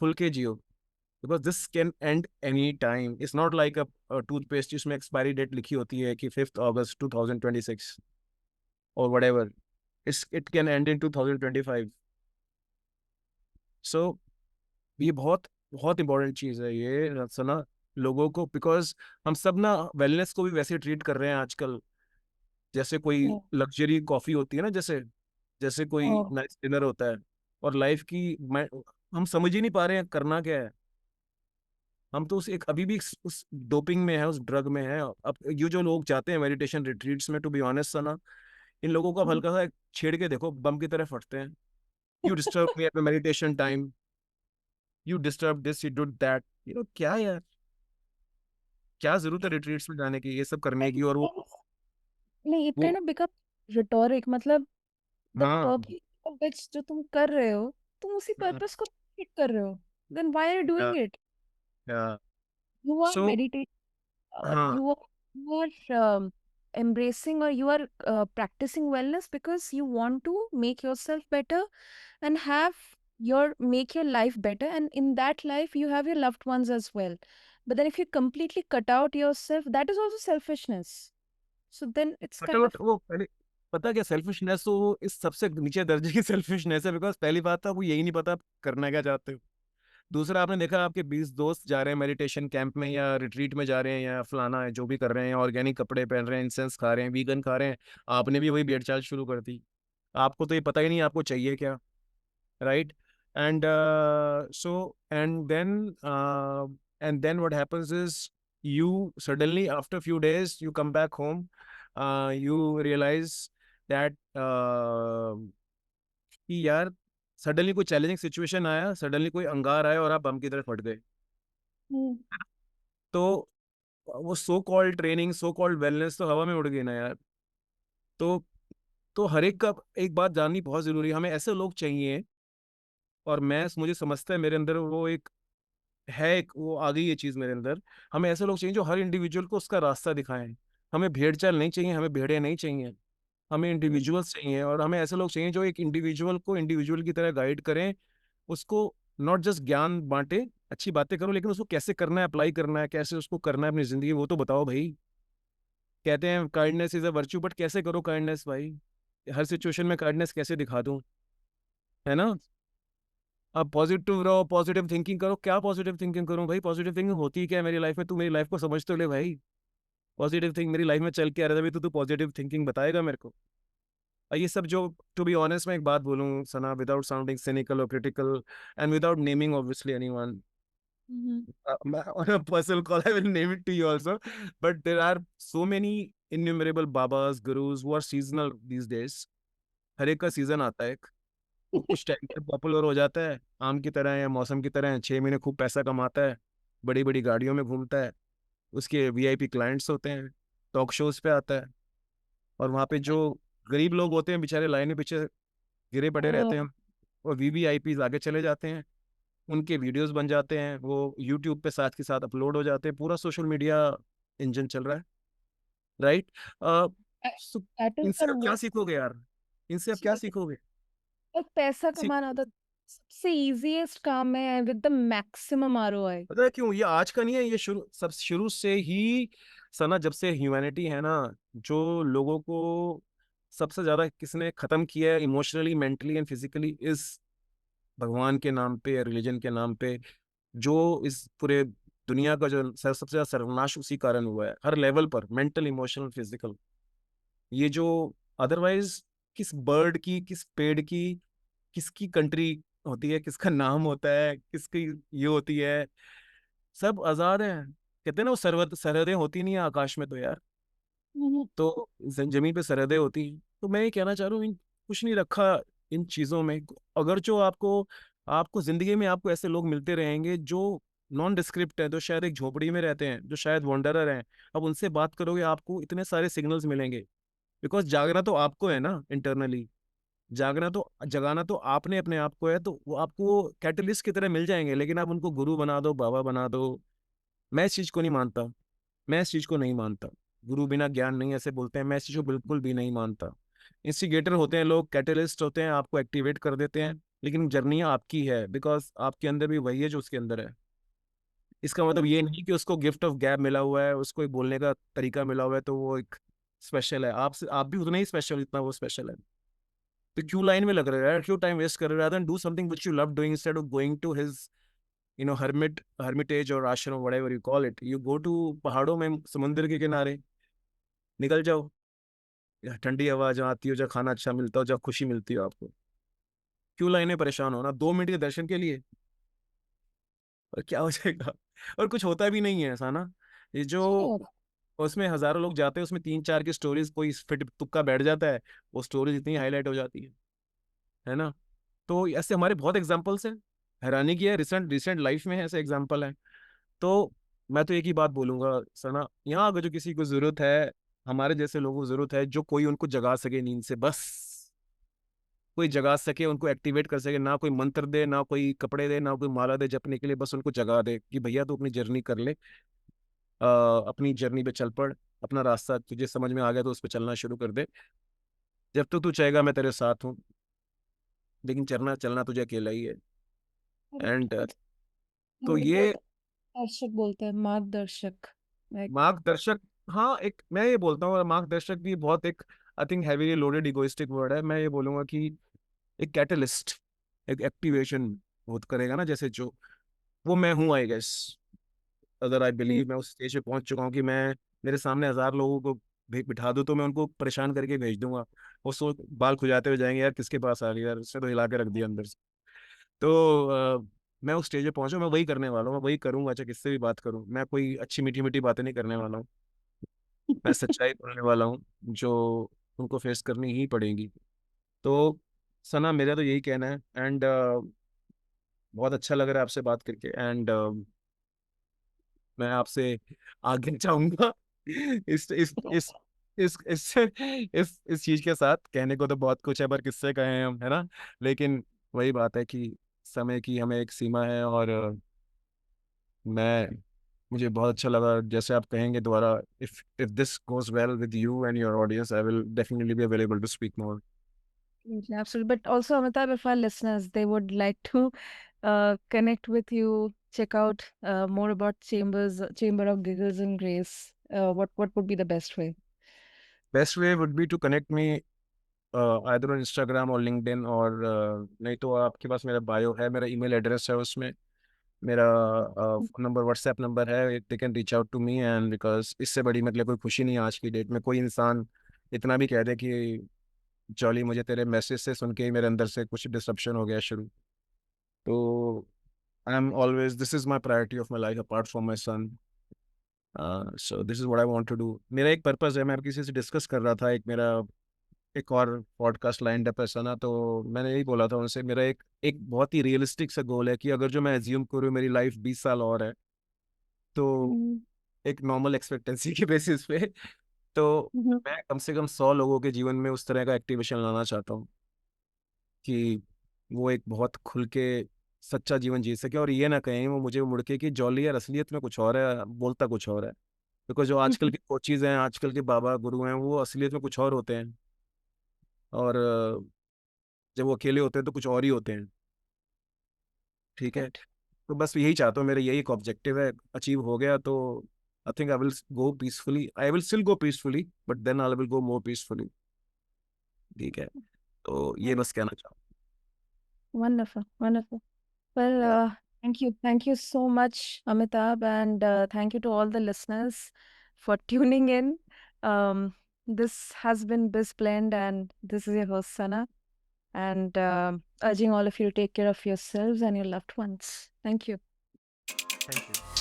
खुल के जियो। Because this can end any time, it's not like a toothpaste जिसमें एक्सपायरी डेट लिखी होती है कि 5 अगस्त 2026 और whatever, it can end in 2025। So ये बहुत बहुत इंपॉर्टेंट चीज़ है ये सना, लोगों को, बिकॉज हम सब ना वेलनेस को भी वैसे ट्रीट कर रहे हैं आजकल, जैसे कोई Yeah. लग्जरी कॉफी होती है ना, जैसे जैसे कोई Oh. नाइस डिनर होता है। और लाइफ की मैं हम समझ ही नहीं पा रहे हैं करना क्या है। हम तो उस एक अभी भी उस डोपिंग में है, उस ड्रग में है। अब ये जो लोग जाते हैं मेडिटेशन रिट्रीट्स में, टू बी ऑनेस्ट सना, इन लोगों को अब हल्का सा छेड़ के देखो, बम की तरह फटते हैं। You disturb me at meditation time, you disturb this, you do that, क्या यार, क्या जरूरत है रिट्रीट्स में जाने की, ये सब करने की। और नहीं, इट वो काइंड ऑफ बिकम रिटोरिक, मतलब द हाँ। पर्पस ऑफ विच जो तुम कर रहे हो, तुम उसी पर्पस को हिट कर रहे हो, देन व्हाई आर यू या डूइंग इट? या you are so meditating, or हाँ, you are embracing, or you are practicing wellness because you want to make yourself better and have make your life better, and in that life you have your loved ones as well. But then if you completely cut out yourself, that is also selfishness. So then it's kind चलो of वो पहले, पता क्या selfishness, तो वो इस सबसे नीचे दर्जे की सेल्फिशनेस है। बिकॉज पहली बात तो आपको यही नहीं पता आप करना क्या चाहते हो। दूसरा, आपने देखा आपके 20 दोस्त जा रहे हैं मेडिटेशन कैंप में या रिट्रीट में जा रहे हैं या फलाना है जो भी कर रहे हैं, ऑर्गेनिक कपड़े पहन रहे हैं, इंसेंस खा रहे हैं, वीगन खा रहे हैं, आपने भी वही भेड़ चाल शुरू कर दी। आपको तो ये पता ही नहीं आपको चाहिए क्या, right? And so and then what happens is, you suddenly after few days you come back home, you realize that कि यार सडनली कोई चैलेंजिंग सिचुएशन आया, सडनली कोई अंगार आया और आप बम की तरह फट गए। mm, तो वो so called training, so called wellness तो हवा में उड़ गई ना यार। तो हर एक का एक बात जाननी बहुत जरूरी है, हमें ऐसे लोग चाहिए। और मैं मुझे समझता है मेरे अंदर वो एक है, एक वो आ गई ये चीज मेरे अंदर। हमें ऐसे लोग चाहिए जो हर इंडिविजुअल को उसका रास्ता दिखाएं। हमें भेड़ चाल नहीं चाहिए, हमें भेड़े नहीं चाहिए, हमें इंडिविजुअल्स चाहिए। और हमें ऐसे लोग चाहिए जो एक इंडिविजुअल को इंडिविजुअल की तरह गाइड करें, उसको नॉट जस्ट ज्ञान बांटे, अच्छी बातें करो, लेकिन उसको कैसे करना है, अप्लाई करना है, कैसे उसको करना है अपनी जिंदगी, वो तो बताओ भाई। कहते हैं kindness is a virtue, but कैसे करो काइंडनेस भाई? हर सिचुएशन में काइंडनेस कैसे दिखा दूं, है ना? अब पॉजिटिव रहो, पॉजिटिव थिंकिंग करो। क्या पॉजिटिव थिंकिंग करूं भाई? पॉजिटिव थिंकिंग होती है क्या है मेरी लाइफ में? तू मेरी लाइफ को समझ तो ले भाई। पॉजिटिव थिंक मेरी लाइफ में चल के आ रहा था भाई, तो तू पॉजिटिव थिंकिंग बताएगा मेरे को? और ये सब जो, टू बी ऑनेस्ट, मैं एक बात बोलूं सना, विदाउट साउंडिंग सिनिकल और critical and without naming obviously anyone, mhm, on a personal call, I will name it to you also. But there are so many innumerable babas, gurus who are seasonal these days. हर एक का season आता है एक। वो कुछ time पे popular हो जाता है, आम की तरह या मौसम की तरह, 6 महीने खूब पैसा कमाता है, बड़ी बड़ी गाड़ियों में घूमता है, उसके वीआईपी क्लाइंट्स होते हैं, टॉक शोज पे आता है। और वहाँ पे जो गरीब लोग होते हैं बेचारे लाइन में पीछे गिरे पड़े रहते हैं, और वीवीआईपी आगे चले जाते हैं, उनके वीडियोस बन जाते हैं, वो यूट्यूब पे साथ के साथ अपलोड हो जाते हैं, पूरा सोशल मीडिया इंजन चल रहा है, राइट? that is इनसे the आप क्या most सीखोगे यार? इनसे आप क्या सीखोगे? और पैसा सीख कमाना तो सबसे इजीएस्ट काम है विद द मैक्सिमम आरओआई। पता है क्यों? ये आज का नहीं है, ये शुरू से ही सना, जब से ह्यूमैनिटी है ना, जो लोगों को सबसे ज्यादा किसने खत्म किया है इमोशनली, मेंटली एंड फिजिकली, इस भगवान के नाम पे या रिलीजन के नाम पे, जो इस पूरे दुनिया का जो सबसे ज्यादा सर्वनाश उसी कारण हुआ है, हर लेवल पर, मेंटल, इमोशनल, फिजिकल। ये जो अदरवाइज किस बर्ड की, किस पेड़ की, किसकी कंट्री होती है, किसका नाम होता है, किसकी ये होती है, सब आजाद है। कहते हैं ना वो सरहदें होती नहीं है आकाश में तो यार, तो जमीन पे सरहदें होती हैं। तो मैं ये कहना चाह रहा हूँ, कुछ नहीं रखा इन चीजों में। अगर जो आपको आपको जिंदगी में आपको ऐसे लोग मिलते रहेंगे जो नॉन डिस्क्रिप्ट है, जो शायद एक झोपड़ी में रहते हैं, जो शायद वॉन्डरर हैं, अब उनसे बात करोगे आपको इतने सारे सिग्नल्स मिलेंगे। बिकॉज जागना तो आपको है ना इंटरनली, जागना तो जगाना तो आपने अपने आप को है, तो वो आपको कैटलिस्ट की तरह मिल जाएंगे। लेकिन आप उनको गुरु बना दो, बाबा बना दो, मैं इस चीज को नहीं मानता। मैं इस चीज को नहीं मानता। गुरु बिना ज्ञान नहीं, ऐसे बोलते हैं, मैं इस चीज को बिल्कुल भी नहीं मानता। इंस्टिगेटर होते हैं लोग, कैटलिस्ट होते हैं, आपको एक्टिवेट कर देते हैं, लेकिन जर्नी आपकी है, बिकॉज आपके अंदर भी वही है जो उसके अंदर है। इसका मतलब ये नहीं कि उसको गिफ्ट ऑफ गैब मिला हुआ है, उसको एक बोलने का तरीका मिला हुआ है तो वो एक स्पेशल है। आपसे आप भी उतना ही स्पेशल, इतना वो स्पेशल है। तो क्यों लाइन में लग रहे हो यार? क्यों टाइम वेस्ट कर रहे हो? rather than do something which you love doing instead of going to his hermitage or ashram, whatever you call it, you go to पहाड़ों में, समुद्र के किनारे निकल जाओ। या ठंडी हवा जहाँ आती हो, जहाँ खाना अच्छा मिलता हो, जहाँ खुशी मिलती हो आपको, क्यों लाइनें परेशान होना 2 मिनट के दर्शन के लिए? और क्या हो जाएगा? और कुछ होता भी नहीं है ऐसा ना। ये जो उसमें हजारों लोग जाते हैं, उसमें 3-4 की स्टोरीज कोई फिट तुक्का बैठ जाता है, वो स्टोरीज इतनी हाईलाइट हो जाती है ना। तो ऐसे हमारे बहुत एग्जाम्पल्स हैं। हैरानी की है, रिसेंट रिसेंट लाइफ में ऐसे एग्जाम्पल हैं। तो मैं तो एक ही बात बोलूंगा सना, यहाँ अगर जो किसी को जरूरत है, हमारे जैसे लोगों को जरूरत है, जो कोई उनको जगा सके नींद से, बस कोई जगा सके, उनको एक्टिवेट कर सके, ना कोई मंत्र दे, ना कोई कपड़े दे, ना कोई माला दे जपने के लिए, बस उनको जगा दे कि भैया तू अपनी जर्नी कर ले, अपनी जर्नी पे चल पड़, अपना रास्ता तुझे समझ में आ गया तो उस पर चलना शुरू कर दे। जब तक तू चाहेगा मैं तेरे साथ हूँ, लेकिन चलना चलना तुझे अकेला ही है। And correct. तो हिंदी में ये दर्शक बोलते हैं, मार्गदर्शक। लाइक मार्गदर्शक, हाँ, एक मैं ये बोलता हूँ, मार्गदर्शक भी बहुत एक I think heavily loaded egoistic word है। मैं ये बोलूंगा कि एक कैटलिस्ट, एक एक्टिवेशन बहुत करेगा ना, जैसे जो वो मैं हूँ आई गेस। अगर आई बिलीव मैं उस स्टेज पे पहुंच चुका हूँ कि मैं मेरे सामने 1000 लोगों को बिठा दूं तो मैं उनको परेशान करके भेज दूंगा। वो सो बाल खुजाते हुए जाएंगे, यार किसके पास आ गया यार, इसने तो हिला के रख दिया अंदर से। तो मैं उस स्टेज पे पहुंचा, मैं वही करने वाला हूँ, मैं वही करूंगा चाहे किससे भी बात करूं। मैं कोई अच्छी मीठी मीठी बातें नहीं करने वाला हूँ, मैं सच्चाई बोलने वाला हूँ जो उनको फेस करनी ही पड़ेगी। तो सना, मेरा तो यही कहना है। एंड बहुत अच्छा लग रहा है आपसे बात करके। एंड मैं आपसे आगे चाहूंगा इस चीज के साथ। कहने को तो बहुत कुछ है, पर किससे कहें हम, है ना। लेकिन वही बात है कि समय की हमें एक सीमा है। और मैं मुझे बहुत अच्छा लगा जैसे आप कहेंगे दोबारा, if this goes well with you and your audience, I will definitely be available to speak more. absolutely. But also, Amitabh, if our listeners they would like to connect with you, check out more about Chamber of Giggles and Grace. What would be the best way? Best way would be to connect me either on Instagram और LinkedIn, और नहीं तो आपके पास मेरा bio है, मेरा email address है उसमें, मेरा फोन नंबर, व्हाट्सएप नंबर है। They can reach out to me. And because इससे बड़ी मतलब कोई खुशी नहीं है आज की डेट में, कोई इंसान इतना भी कह दे कि जॉली मुझे तेरे मैसेज से सुन के ही मेरे अंदर से कुछ डिसरप्शन हो गया शुरू। तो I am always, this is my priority of my life apart from my son. So this is what I want to do. मेरा एक पर्पस है, मैं किसी से डिस्कस कर रहा था, एक मेरा एक और पॉडकास्ट लाइन अप ऐसा ना, तो मैंने यही बोला था उनसे, मेरा एक एक बहुत ही रियलिस्टिक सा गोल है कि अगर जो मैं एज्यूम करूँ मेरी लाइफ 20 साल और है, तो Mm-hmm. एक नॉर्मल एक्सपेक्टेंसी के बेसिस पे, तो मैं कम से कम 100 लोगों के जीवन में उस तरह का एक्टिवेशन लाना चाहता हूँ कि वो एक बहुत खुल के सच्चा जीवन जी सके, और ये ना कहें वो मुझे मुड़ के कि जॉली यार असलियत में कुछ और है, बोलता कुछ और है। बिकॉज जो आजकल के कोचीज हैं, आजकल के बाबा गुरु हैं, वो असलियत में कुछ और होते हैं। और जब वो अकेले होते हैं तो कुछ और ही होते हैं। ठीक है। Correct. तो बस यही चाहता हूँ, मेरा यही एक ऑब्जेक्टिव है, अचीव हो गया तो I think I will go peacefully, I will still go peacefully, but then I will go more peacefully. ठीक है। तो ये Right. बस कहना चाहूँ। Wonderful, wonderful. Well, Yeah. thank you so much, Amitabh, and thank you to all the listeners for tuning in. This has been BizBlend, and this is your host Sana, and urging all of you to take care of yourselves and your loved ones. Thank you. Thank you.